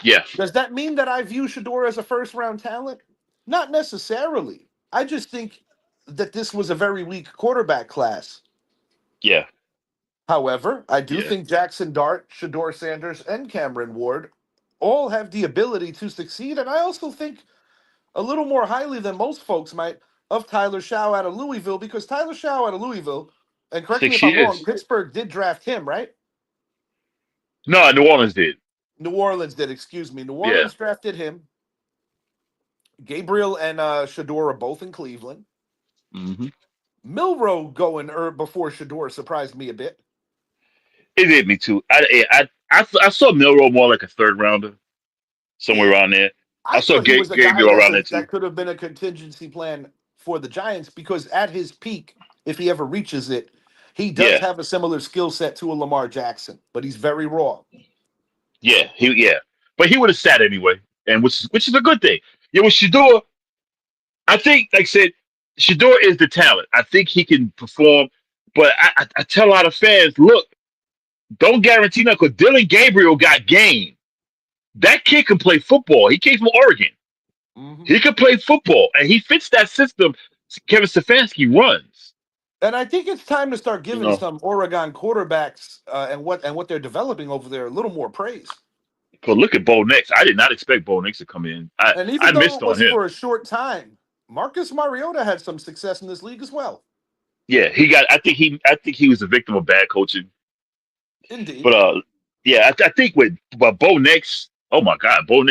yeah, Does that mean that I view Shador as a first round talent? Not necessarily. I just think that this was a very weak quarterback class. yeah, However, I do yeah. think Jackson Dart, Shador Sanders, and Cameron Ward all have the ability to succeed. And I also think a little more highly than most folks might of Tyler Shaw out of Louisville, because Tyler Shaw out of Louisville, and correct me if Six I'm wrong, years. Pittsburgh did draft him, right? No, New Orleans did. New Orleans did, excuse me. New Yeah. Orleans drafted him. Gabriel and Shador are both in Cleveland. Hmm. Milrow going before Shador surprised me a bit. It did me too. I saw Milrow more like a third rounder, somewhere Yeah. around there. I I saw thought he was a guy Gabriel around there that too. could have been a contingency plan for the Giants, because at his peak, if he ever reaches it, he does Yeah, have a similar skill set to a Lamar Jackson, but he's very raw. yeah. But he would have sat anyway, and which is a good thing. Yeah, with Shador, I think, like I said, Shador is the talent. I think he can perform, but I tell a lot of fans, look, don't guarantee nothing because Dylan Gabriel got game. That kid can play football. He came from Oregon. Hmm. He can play football, and he fits that system Kevin Stefanski runs. And I think it's time to start You giving know, some Oregon quarterbacks and what they're developing over there a little more praise. because look at Bo Nix. I did not expect Bo Nix to come in. And I even though missed it on was him. for a short time, Marcus Mariota had some success in this league as well. Yeah, he got. I think he was a victim of bad coaching. But Indeed. yeah, I think with but Bo Nix. Oh my God, Bo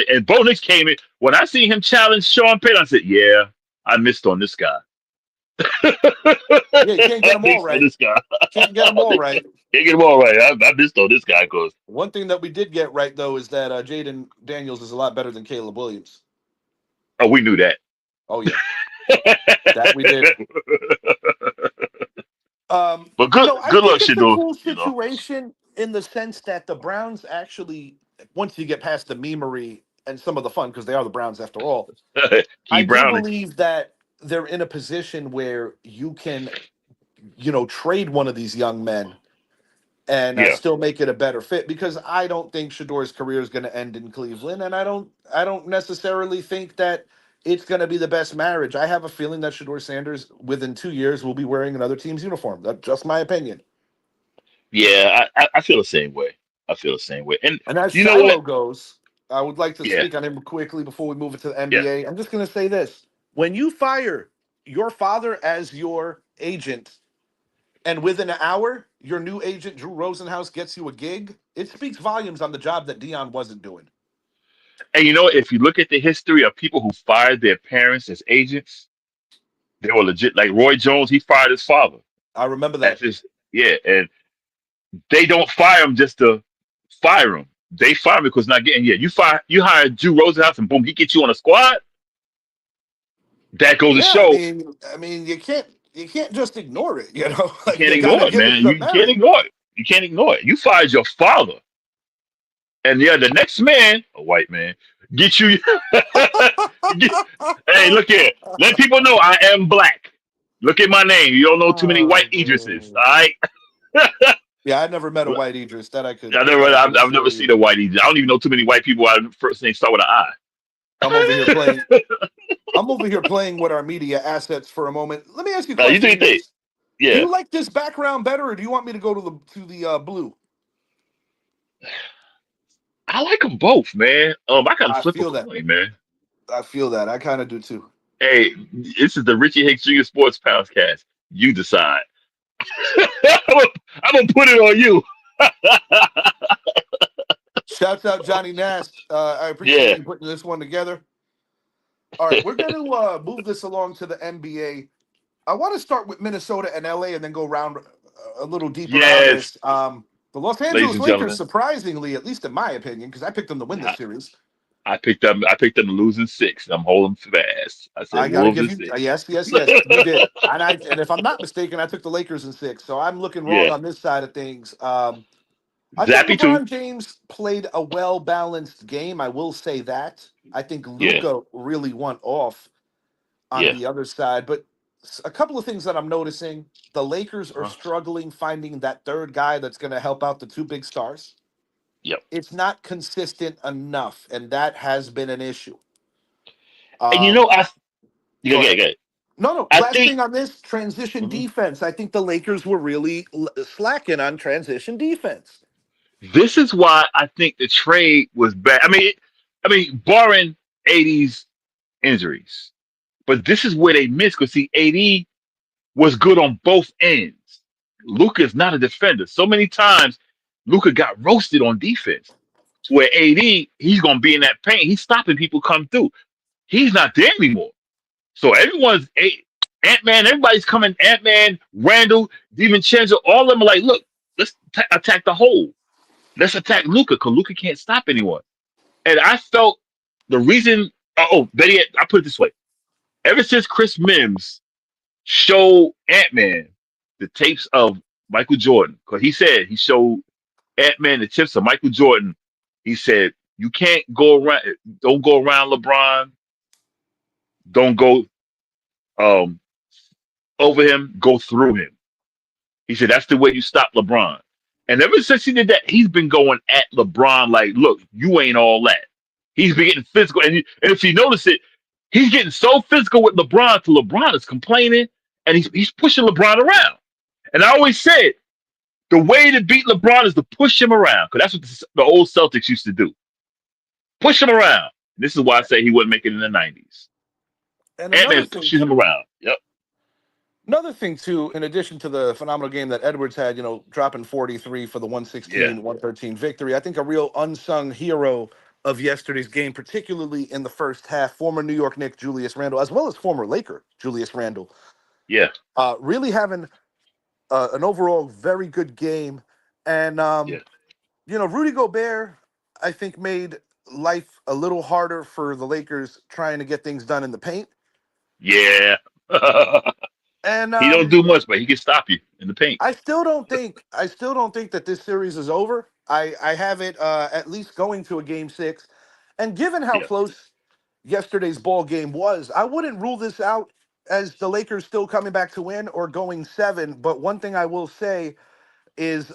Nix came in when I seen him challenge Sean Payton. I said, yeah, I missed on this guy. Yeah, you can't get I them all missed on right. this guy. Can't get them all right. Can't get him all right. I missed on this guy because One thing that we did get right though is that Jaden Daniels is a lot better than Caleb Williams. oh, we knew that. Oh yeah, that we did. But I good luck, think it's a Shador. cool You know, situation in the sense that the Browns actually, once you get past the memery and some of the fun, because they are the Browns after all, I Key do Browning. believe that they're in a position where you can, trade one of these young men and Yeah, still make it a better fit, because I don't think Shador's career is going to end in Cleveland, and I don't necessarily think that it's going to be the best marriage. I have a feeling that Shador Sanders within 2 years will be wearing another team's uniform. That's just my opinion. yeah. I feel the same way. I feel the same way. And And as you know what? Shiloh goes, I would like to Yeah, speak on him quickly before we move it to the yeah, NBA. I'm just going to say this: when you fire your father as your agent, and within an hour your new agent Drew Rosenhaus gets you a gig, it speaks volumes on the job that Dion wasn't doing. And you know, if you look at the history of people who fired their parents as agents, they were legit. Like Roy Jones, he fired his father. I remember That's that. just yeah. And they don't fire him just to fire him. They fire him because not getting. Yeah, you hire Drew Rosenhaus and boom, he gets you on a squad. That goes to Yeah, show I mean, you can't just ignore it. You know, you like can't you got ignore to it, give it man. some You can't merit. ignore it. You can't ignore it. You fired your father, and yeah, the next man, a white man, get you. Get- hey, look here. Let people know I am black. Look at my name. You don't know too many white Oh Idrises. man. All right. Yeah, I never met a white Idris. That I could I never, that I I've, could I've assure never you. seen a white Idris. I don't even know too many white people. First name start with an I. I'm over here playing. I'm over here playing with our media assets for a moment. Let me ask you a You do question, your thing. Idris. Do Yeah, you like this background better, or do you want me to go to the blue? I like them both, man. I gotta I flip a feel that. coin, man. I feel that. I kind of do too. Hey, this is the Richie Hicks Jr. Sports Podcast. You decide. I'm gonna put it on you. Shouts out Johnny Nast. I appreciate Yeah, you putting this one together. All right, we're going to move this along to the NBA. I want to start with Minnesota and LA and then go round a little deeper on yes, this. The Los ladies Angeles and Lakers, gentlemen. surprisingly, at least in my opinion, because I picked them to win this I, series. I picked them. I picked them losing six. I'm holding fast. I said I got to Wolves give in you six. yes, yes, yes, you did. And if I'm not mistaken, I took the Lakers in six. So I'm looking wrong Yeah, on this side of things. I think Zappy too. LeBron James played a well balanced game. I will say that. I think Yeah, Luca really went off on yeah, the other side. But a couple of things that I'm noticing: the Lakers are uh-huh. struggling finding that third guy that's going to help out the two big stars. Yep. It's not consistent enough, and that has been an issue. And you know, Um, you Go go ahead. get it. No, no. I Last think thing on this transition mhm, defense. I think the Lakers were really slacking on transition defense. this is why I think the trade was bad. Barring 80's injuries, but this is where they missed because see, 80 was good on both ends. Luca is not a defender. So many times, Luca got roasted on defense. Where 80, he's gonna be in that paint. He's stopping people come through. He's not there anymore. So Ant Man. Everybody's coming. Ant Man, Randall, DiVincenzo. All of them are like, look, let's attack the hole. Let's attack Luca because Luca can't stop anyone. And I felt the reason. Betty, I put it this way: ever since Chris Mims showed Ant Man the tapes of Michael Jordan, because he said he showed Ant Man the tips of Michael Jordan. He said you can't go around. Don't go around LeBron. Don't go um, over him. Go through him. He said that's the way you stop LeBron. And ever since he did that, he's been going at LeBron like, look, you ain't all that. He's been getting physical. And if you notice it, he's getting so physical with LeBron to LeBron is complaining and he's pushing LeBron around. And I always said the way to beat LeBron is to push him around because that's what the old Celtics used to do. Push him around. This is why I say he wouldn't make it in the 90s. And Ant-Man pushing him around. Yep. another thing too, in addition to the phenomenal game that Edwards had, dropping 43 for the Yeah. 113 victory, I think a real unsung hero of yesterday's game, particularly in the first half, former New York Knick Julius Randle, as well as former Laker Julius Randle, Yeah. really having an overall very good game. And, Yeah. Rudy Gobert, I think, made life a little harder for the Lakers trying to get things done in the paint. Yeah. And He don't do much, but he can stop you in the paint. I still don't think that this series is over. I have it at least going to a game six. And given how Yeah. close yesterday's ball game was, I wouldn't rule this out as the Lakers still coming back to win or going seven. But one thing I will say is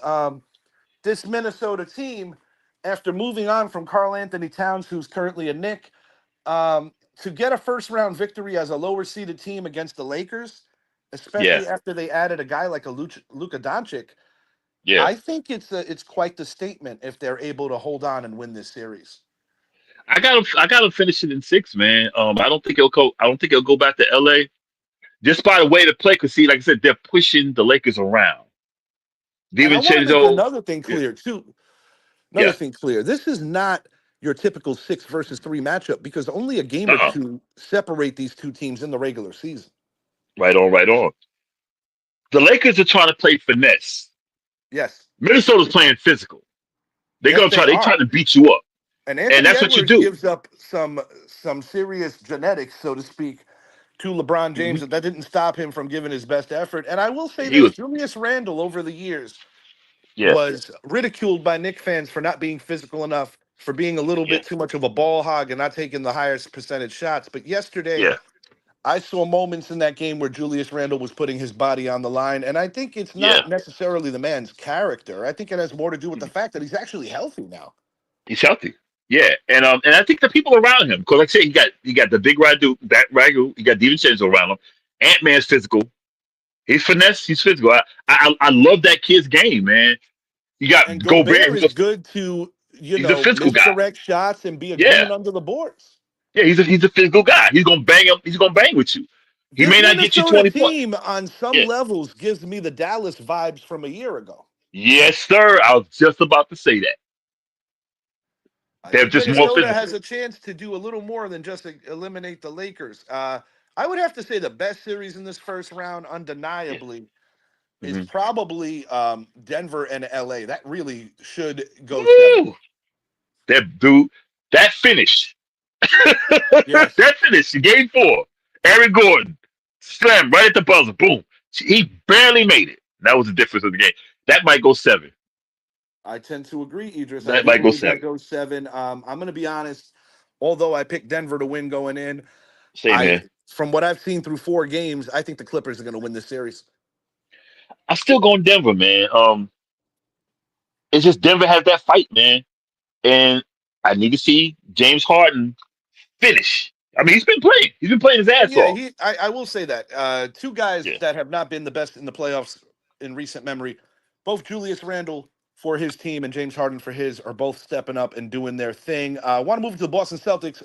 this Minnesota team, after moving on from Karl Anthony Towns, who's currently a Knick, to get a first round victory as a lower seeded team against the Lakers, Yeah. especially after they added a guy like a Luka Doncic, Yeah. I think it's quite the statement if they're able to hold on and win this series. I gotta finish it in six, man. I don't think he'll go back to LA just by the way to play. Cause see, like I said, they're pushing the Lakers around. And I want to make DiVincenzo, another thing yeah, clear too. Another yeah, thing clear. This is not your typical 6 versus 3 matchup because only a game or uh-uh. two separate these two teams in the regular season. Right on, right on. The Lakers are trying to play finesse. Yes. Minnesota's playing physical. They're Yes, gonna they try. They trying are. to beat you up, And and Anthony that's what you Edwards do. gives up some serious genetics, so to speak, to LeBron James, Hmm. that didn't stop him from giving his best effort. And I will say He this, was, Julius Randle over the years yeah, was ridiculed by Knicks fans for not being physical enough, for being a little yeah, bit too much of a ball hog and not taking the highest percentage shots. But yesterday, yeah, I saw moments in that game where Julius Randle was putting his body on the line. And I think it's yeah. not necessarily the man's character. I think it has more to do with the fact that he's actually healthy now. He's healthy. Yeah, and I think the people around him, because like I said, he got the big Ragu, he got DiVincenzo around him. Ant Man's physical. He's finesse. He's physical. I love that kid's game, man. You got And Gobert, Gobert is good to, he's a physical guy. misdirect shots and be a Yeah, goon under the boards. yeah. He's a physical guy. He's gonna bang him. He's gonna bang with you. He This may not get you Minnesota 20 points. team on some Yeah. levels gives me the Dallas vibes from a year ago. Yes, sir. I was just about to say that. I They're think just more Minnesota physical. has a chance to do a little more than just eliminate the Lakers. I would have to say the best series in this first round, Yeah. undeniably, is Hmm. probably Denver and LA. That really should go 7. Woo! That dude, that finished. Yes, That finished. Game 4. Aaron Gordon slammed right at the buzzer. Boom. He barely made it. That was the difference of the game. That might go 7. I tend to agree, Idris. I That do might go believe that 7. goes 7. I'm going to be honest. Although I picked Denver to win going in, Same here. from what I've seen through 4 games, I think the Clippers are going to win this series. I still going Denver, man. It's just Denver has that fight, man, and I need to see James Harden finish. I mean, he's been playing. He's been playing his ass Yeah, off. I will say that. Two guys Yeah, that have not been the best in the playoffs in recent memory, both Julius Randle for his team and James Harden for his, are both stepping up and doing their thing. I want to move to the Boston Celtics.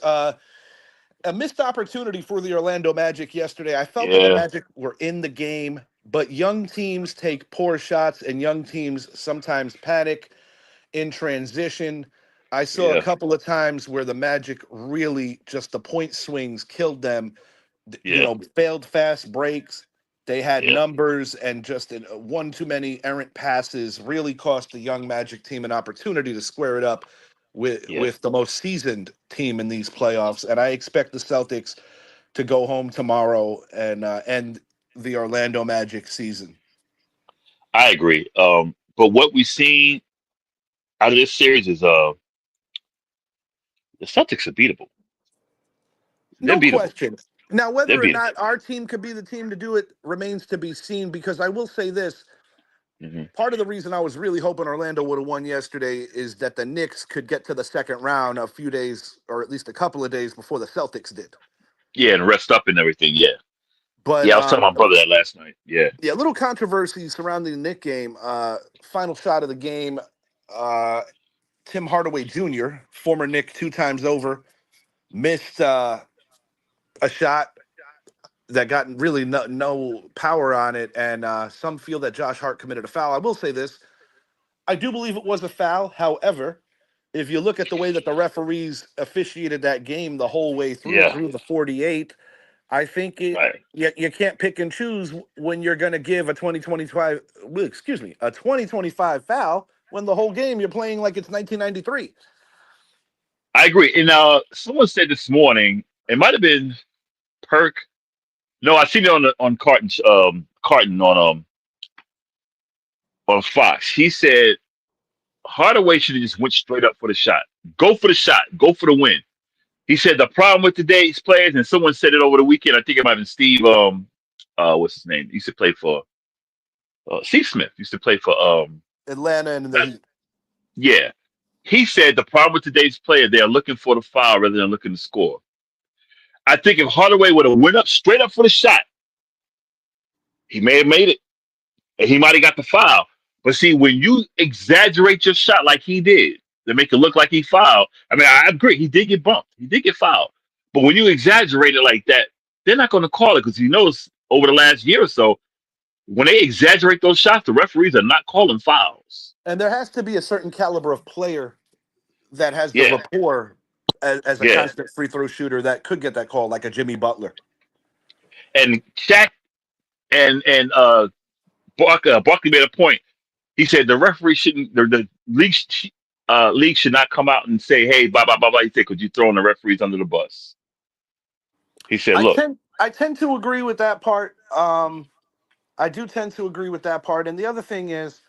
A missed opportunity for the Orlando Magic yesterday. I felt that the yeah, Magic were in the game, but young teams take poor shots and young teams sometimes panic in transition. I saw a yeah, couple of times where the Magic really just the point swings killed them. yeah, Failed fast breaks. They had yeah, numbers and just one too many errant passes really cost the young Magic team an opportunity to square it up with yeah. the most seasoned team in these playoffs. And I expect the Celtics to go home tomorrow and end the Orlando Magic season. I agree. But what we've seen out of this series is the Celtics are beatable. They're No beatable. question. Now, They're whether or beatable. not our team could be the team to do it remains to be seen, because I will say this. Hmm. Part of the reason I was really hoping Orlando would have won yesterday is that the Knicks could get to the second round a few days, or at least a couple of days before the Celtics did. Yeah, and rest up and everything. Yeah, But yeah. I was telling my brother that last night. Yeah, yeah, little controversy surrounding the Knick game. Final shot of the game, uh, Tim Hardaway Jr., former Knick 2 times over, missed a shot that got really no power on it, and some feel that Josh Hart committed a foul. I will say this. I do believe it was a foul. However, if you look at the way that the referees officiated that game the whole way yeah. through the 48, I think Right. you can't pick and choose when you're going to give a 2025, well, excuse me, a 2025 foul when the whole game you're playing like it's 1993. I agree. And someone said this morning, it might have been Perk. No, I seen it on Carton on Fox. He said Hardaway should have just went straight up for the shot. Go for the shot. Go for the win. He said the problem with today's players, and someone said it over the weekend. I think it might have been Steve. What's his name? He used to play for Steve Smith. Used to play for Atlanta and the that- Heat. yeah. He said the problem with today's player, they are looking for the foul rather than looking to score. I think if Hardaway would have went up straight up for the shot, he may have made it, and he might have got the foul. But see, when you exaggerate your shot like he did to make it look like he fouled, I mean, I agree, he did get bumped, he did get fouled. But when you exaggerate it like that, they're not going to call it because he knows over the last year or so, when they exaggerate those shots, the referees are not calling fouls. And there has to be a certain caliber of player that has the Yeah, rapport as a yeah. constant free throw shooter that could get that call, like a Jimmy Butler. And Shaq and Barkley made a point. He said the referee shouldn't, the league should not come out and say, "Hey, blah blah blah blah." He said, "Could you throwing the referees under the bus?" He said, "Look, I tend to agree with that part. I do tend to agree with that part. And the other thing is,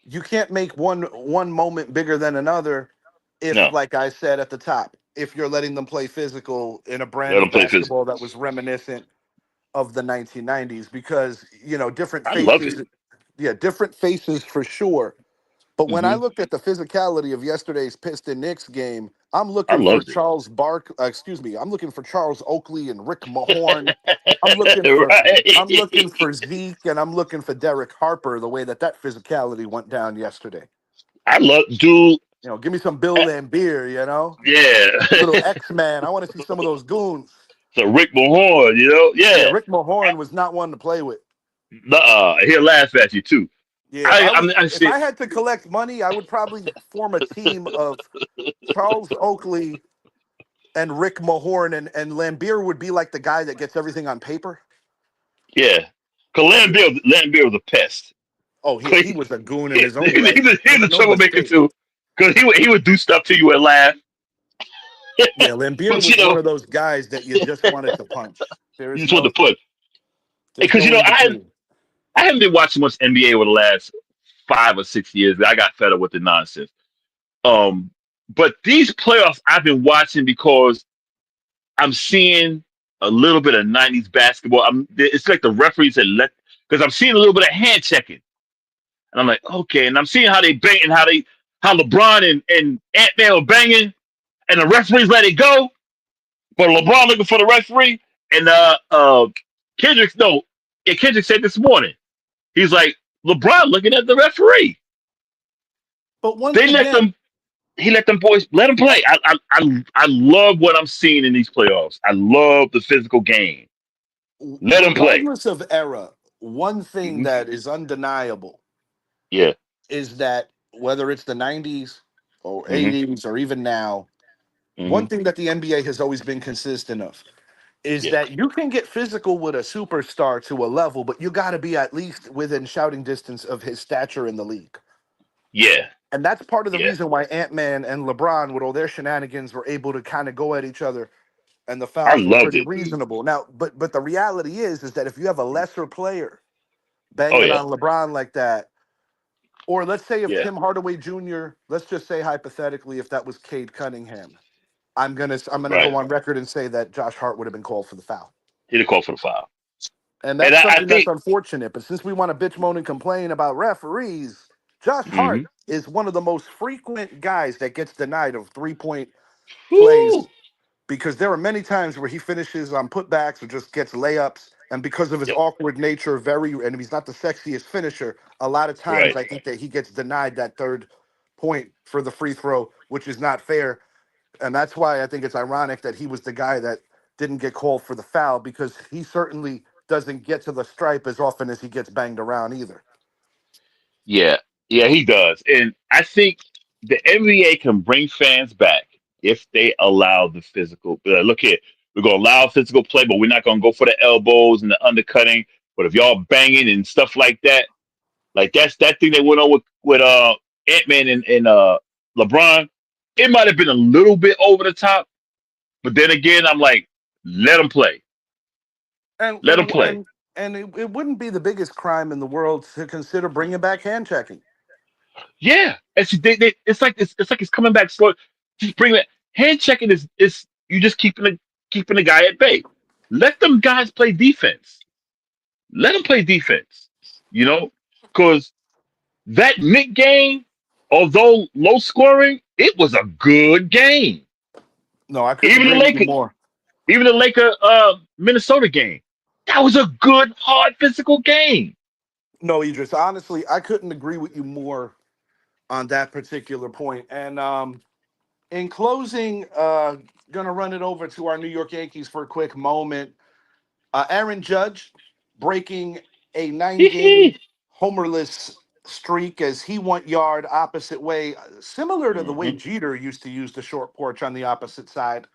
you can't make one moment bigger than another. If, no, like I said at the top, if you're letting them play physical in a let brand them of play physical." basketball that was reminiscent of the 1990s, because different I love it. faces, yeah, different faces for sure. But when I Hmm. looked at the physicality of yesterday's Piston Knicks game, I'm I looking for loved it. I'm looking for Charles Oakley and Rick Mahorn. I'm looking for I'm looking Right. for Zeke, and I'm looking for Derek Harper. The way that physicality went down yesterday. I love, dude. Give me some Bill Lambier. Yeah. Little X Man. I want to see some of those goons. So Rick Mahorn, Yeah, yeah. Rick Mahorn was not one to play with. He'll laugh at you too. Yeah, if I was I if said, I had to collect money, I would probably form a team of Charles Oakley and Rick Mahorn, and Lambier would be like the guy that gets everything on paper. yeah. Cause Yeah. Land Bill was a pest. Oh, he was a goon in He, his own right. he was Make a no troublemaker mistake. too. Cause he would do stuff to you and laugh. Yeah, Lambier But was one of those guys that you just wanted to punch. There you is just want to no put, there's because no in between. I haven't been watching much NBA over the last 5 or 6 years. I got fed up with the nonsense. Um, but these playoffs I've been watching because I'm seeing a little bit of '90s basketball. It's like the referees had let, because I'm seeing a little bit of hand checking, and I'm like, okay, and I'm seeing how they bang and how LeBron and Ant Man are banging, and the referees let it go, but LeBron looking for the referee, and Kendrick no, yeah, Kendrick said this morning, he's like, LeBron looking at the referee. But once They let again, them. He let them boys let them play. I love what I'm seeing in these playoffs. I love the physical game. Let them play. regardless of era, one thing Hmm. that is undeniable Yeah. is that whether it's the 90s or Hmm. 80s or even now, Hmm. one thing that the NBA has always been consistent of is Yeah. that you can get physical with a superstar to a level, but you got to be at least within shouting distance of his stature in the league. Yeah. And that's part of the Yeah. reason why Ant-Man and LeBron, with all their shenanigans, were able to kind of go at each other, and the I fouls were loved pretty it. reasonable. Now, but the reality is that if you have a lesser player Oh banging yeah. on LeBron like that, or let's say if Yeah. Tim Hardaway Jr., let's just say hypothetically, if that was Cade Cunningham, I'm gonna Right. go on record and say that Josh Hart would have been called for the foul. He did call for the foul. And And that's I something that's think. unfortunate. But since we want to bitch, moan, and complain about referees, Josh Hmm. Hart is one of the most frequent guys that gets denied of 3-point plays, Woo. because there are many times where he finishes on putbacks or just gets layups. And because of his Yep. awkward nature, and if he's not the sexiest finisher, a lot of times Right. I think that he gets denied that third point for the free throw, which is not fair. And that's why I think it's ironic that he was the guy that didn't get called for the foul, because he certainly doesn't get to the stripe as often as he gets banged around either. Yeah. Yeah. He does. And I think the NBA can bring fans back if they allow the physical. Look here, we're gonna allow physical play, but we're not gonna go for the elbows and the undercutting. But if y'all banging and stuff like that, like that's that thing that went on with Ant Man and LeBron. It might have been a little bit over the top, but then again, I'm like, let them play, And let them and play. and and it wouldn't be the biggest crime in the world to consider bringing back hand checking. Yeah, it's like it's coming back slow. Just bring it. Hand checking is you just keeping the guy at bay. Let them guys play defense. Let them play defense. You know, because that mid game, although low scoring, it was a good game. No, I couldn't Even the agree with you Lakers. more. Even the Laker Minnesota game. That was a good, hard physical game. No, Idris, honestly, I couldn't agree with you more on that particular point. And in closing, gonna run it over to our New York Yankees for a quick moment. Aaron Judge breaking a 9-game homerless streak as he went yard opposite way, similar to the way Hmm. Jeter used to use the short porch on the opposite side,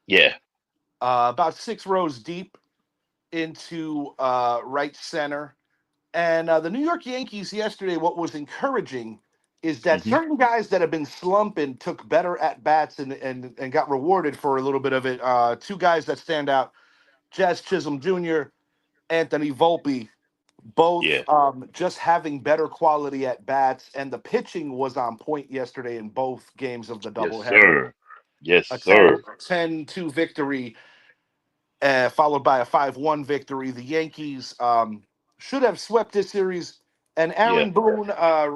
Yeah. about 6 rows deep into right center. And the New York Yankees yesterday, what was encouraging is that Hmm. certain guys that have been slumping took better at bats and got rewarded for a little bit of it. Two guys that stand out: Jazz Chisholm Jr., Anthony Volpe, both Yeah. just having better quality at bats. And the pitching was on point yesterday in both games of the Yes, doubleheader. sir. Yes, A sir. 10-2 victory, followed by a 5-1 victory. The Yankees should have swept this series. And Yeah. Aaron Boone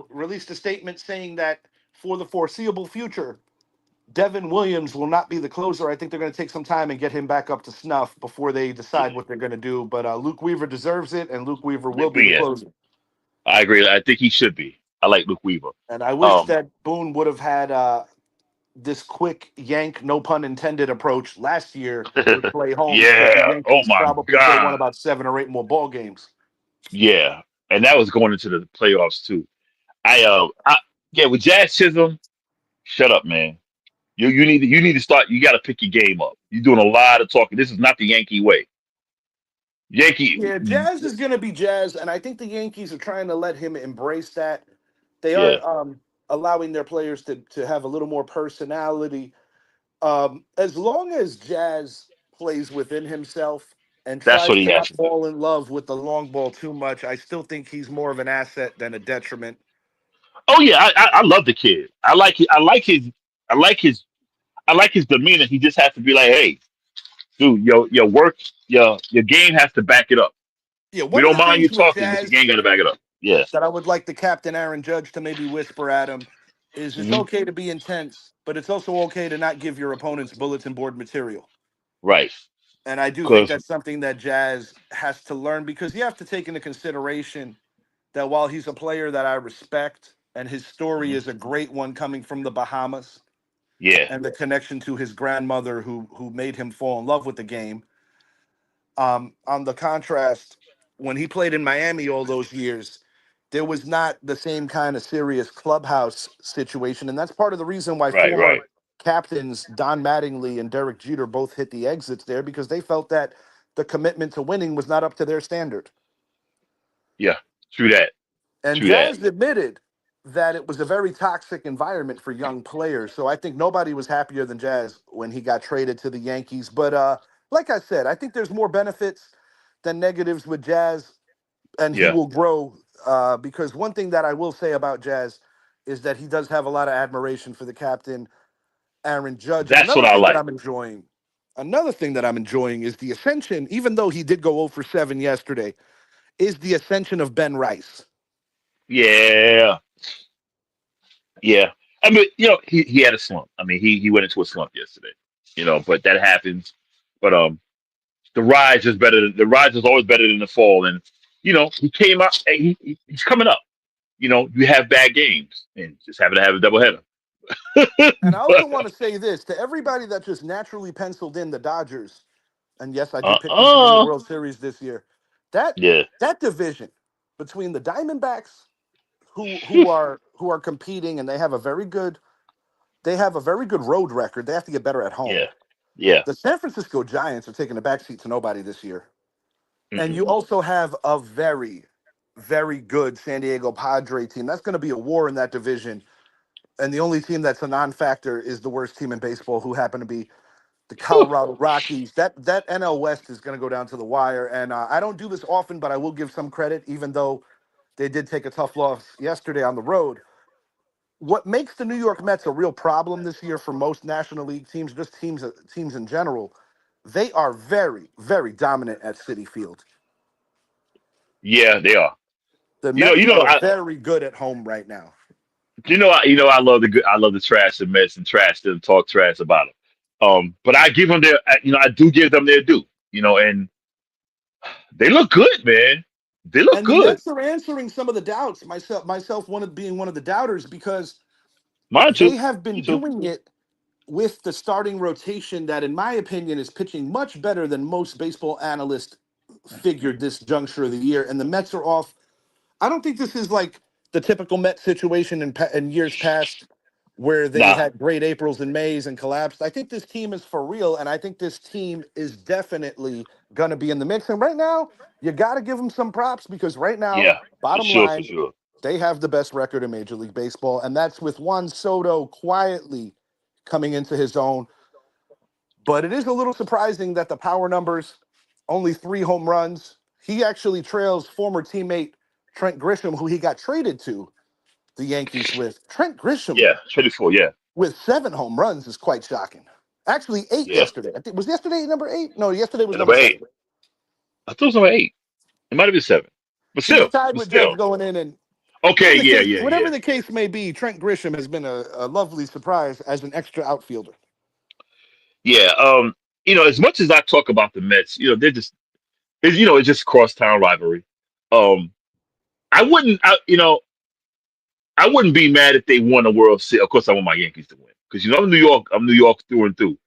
released a statement saying that for the foreseeable future, Devin Williams will not be the closer. I think they're going to take some time and get him back up to snuff before they decide Yeah. what they're going to do. But Luke Weaver deserves it, and Luke Weaver will But be the yeah, closer. I agree. I think he should be. I like Luke Weaver. And I wish Um, that Boone would have had this quick yank, no pun intended, approach last year with Clay Holmes, because the yeah. Oh Yankees my probably could have won God. about 7 or 8 more ball games. Yeah. And that was going into the playoffs too. Yeah, with Jazz Chisholm, shut up, man. You need to start. You got to pick your game up. You're doing a lot of talking. This is not the Yankee way. Yankee, Yeah, Jazz is going to be Jazz, and I think the Yankees are trying to let him embrace that. They yeah, are allowing their players to have a little more personality. As long as Jazz plays within himself and that's what tries he to has not to do. fall in love with the long ball too much, I still think he's more of an asset than a detriment. Oh yeah, I love the kid. I like his demeanor. He just has to be like, hey, dude, your work, your game has to back it up. Yeah, We one of don't the mind you things with talking, but your Jazz game got to back it up. Yeah. that I would like the captain Aaron Judge to maybe whisper at him is it's Hmm. okay to be intense, but it's also okay to not give your opponents bulletin board material. Right. And I do think Because that's something that Jazz has to learn, because you have to take into consideration that while he's a player that I respect and his story is a great one coming from the Bahamas yeah, and the connection to his grandmother who made him fall in love with the game. On the contrast, when he played in Miami all those years, there was not the same kind of serious clubhouse situation, and that's part of the reason why right, former right. captains Don Mattingly and Derek Jeter both hit the exits there, because they felt that the commitment to winning was not up to their standard. Yeah, true that. And True that. Jazz admitted that it was a very toxic environment for young players. So I think nobody was happier than Jazz when he got traded to the Yankees. But like I said, I think there's more benefits than negatives with Jazz, and he Yeah, will grow. Because one thing that I will say about Jazz is that he does have a lot of admiration for the captain, Aaron Judge. And that's what I like. another thing that I'm enjoying is the ascension, even though he did go 0 for 7 yesterday, is the ascension of Ben Rice. Yeah, yeah. I mean, he had a slump. I mean, he went into a slump yesterday. But that happens. But the rise is always better than the fall. And he came out. He's coming up. You have bad games, and just happen to have a doubleheader. And I also want to say this to everybody that just naturally penciled in the Dodgers. And yes, I did pick them to win the Uh-uh. World Series this year. That Yeah, that division between the Diamondbacks, who are competing, and they have a very good road record. They have to get better at home. yeah, yeah. The San Francisco Giants are taking a backseat to nobody this year. And Mm-mm. you also have a very, very good San Diego Padre team. That's going to be a war in that division. And the only team that's a non-factor is the worst team in baseball, who happen to be the Whew. Colorado Rockies. That NL West is going to go down to the wire. And I don't do this often, but I will give some credit, even though they did take a tough loss yesterday on the road. What makes the New York Mets a real problem this year for most National League teams, just teams in general, they are very, very dominant at Citi Field. Yeah, they are. The You know, Mets you know, are I, very good at home right now. I love the trash the Mets and trash them, talk trash about them. But I give them I do give them their due. And they look good, man. They look And the good. Mets are answering some of the doubts. Myself, one of being one of the doubters, because Mine they too. have Me been too. doing it with the starting rotation that, in my opinion, is pitching much better than most baseball analysts figured this juncture of the year, and the Mets are off. I don't think this is like the typical Met situation in years past where they Nah, had great Aprils and Mays and collapsed. I think this team is for real, and I think this team is definitely going to be in the mix. And right now, you got to give them some props because right now, yeah, for bottom sure, for line, sure. they have the best record in Major League Baseball, and that's with Juan Soto quietly coming into his own. But it is a little surprising that the power numbers, only 3 home runs. He actually trails former teammate Trent Grisham, who he got traded to the Yankees with. Trent Grisham Yeah, 24. Yeah, with 7 home runs is quite shocking. Actually, 8 yeah. yesterday. I think was yesterday number 8. No, yesterday was And number number 7. 8. I thought it was number 8. It might have been 7, but He was still, tied but with Judge still. going in, and Okay, yeah, yeah, whatever yeah, the case may be, Trent Grisham has been a lovely surprise as an extra outfielder. yeah. As much as I talk about the Mets, they're just, it's just crosstown rivalry. Um, I wouldn't, I wouldn't be mad if they won a World Series. Of course, I want my Yankees to win because I'm New York. I'm New York through and through.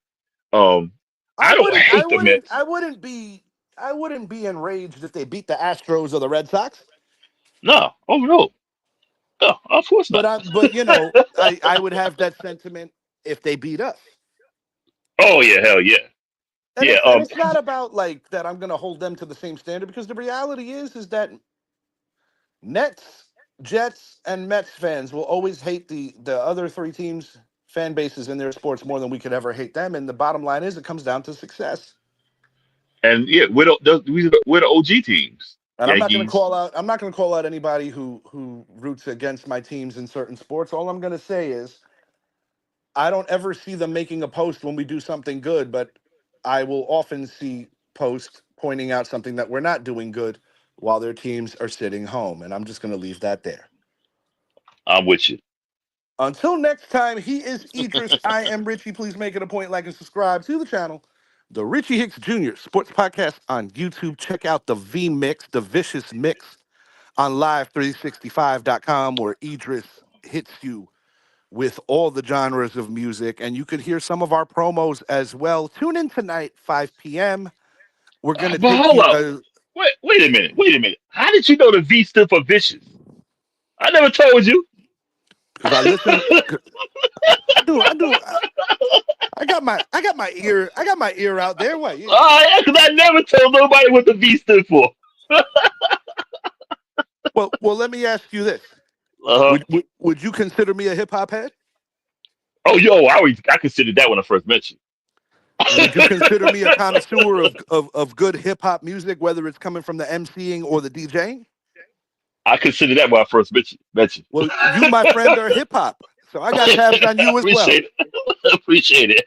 Um, I I don't wouldn't I hate the wouldn't Mets. I wouldn't be I wouldn't be enraged if they beat the Astros or the Red Sox. No, oh no, no, of course not. But I would have that sentiment if they beat us. Oh yeah, hell yeah, And yeah. it's not about like that I'm going to hold them to the same standard because the reality is that Nets, Jets, and Mets fans will always hate the other 3 teams fan bases in their sports more than we could ever hate them. And the bottom line is it comes down to success. And yeah, we're the OG teams. And Yankees. I'm not going to call out anybody who roots against my teams in certain sports. All I'm going to say is I don't ever see them making a post when we do something good, but I will often see posts pointing out something that we're not doing good while their teams are sitting home. And I'm just going to leave that there. I'm with you. Until next time, he is Idris. I am Richie. Please make it a point, like and subscribe to the channel. The Richie Hicks Jr. Sports Podcast on YouTube. Check out the V Mix, the Vicious Mix on live365.com, where Idris hits you with all the genres of music. And you can hear some of our promos as well. Tune in tonight, 5 p.m. We're going to But take hold you, up. Wait a minute. Wait a minute. How did you know the V stood for vicious? I never told you. because I listen. I do. I got my ear out there. What? Yeah, because I never told nobody what the V stood for. Well, let me ask you this: Uh-huh. would you consider me a hip hop head? Oh, yo, I considered that when I first met you. Would you consider me a connoisseur of good hip hop music, whether it's coming from the MCing or the DJing? I considered that when I first met you. Well, you, my friend, are hip hop, so I got tabs on you as well. Appreciate it. Appreciate it.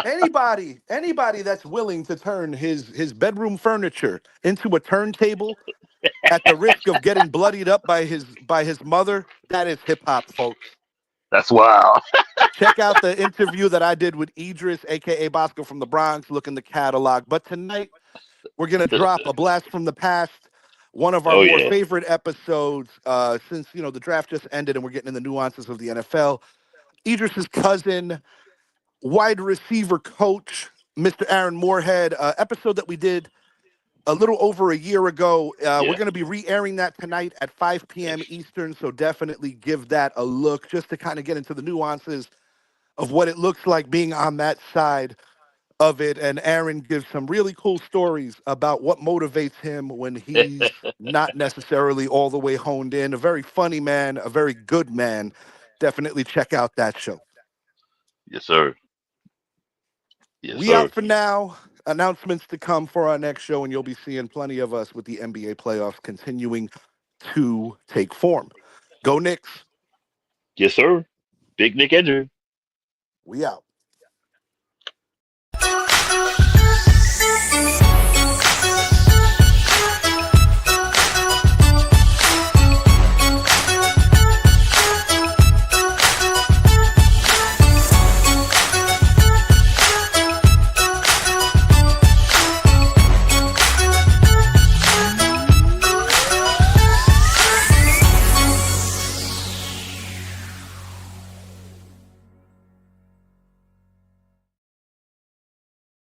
Anybody that's willing to turn his bedroom furniture into a turntable at the risk of getting bloodied up by his mother, that is hip hop, folks. That's wild. Check out the interview that I did with Idris, aka Bosco from the Bronx. Look in the catalog. But tonight we're gonna drop a blast from the past, one of our Oh more yeah. favorite episodes since the draft just ended and we're getting in the nuances of the NFL. Idris's cousin, wide receiver coach, Mr. Aaron Moorhead, episode that we did a little over a year ago. We're Yeah. going to be re-airing that tonight at 5 p.m. Eastern, so definitely give that a look just to kind of get into the nuances of what it looks like being on that side of it. And Aaron gives some really cool stories about what motivates him when he's not necessarily all the way honed in. A very funny man, a very good man. Definitely check out that show. Yes, sir. Yes, We sir. out for now. Announcements to come for our next show, and you'll be seeing plenty of us with the NBA playoffs continuing to take form. Go Knicks. Yes, sir. Big Nick Andrew. We out.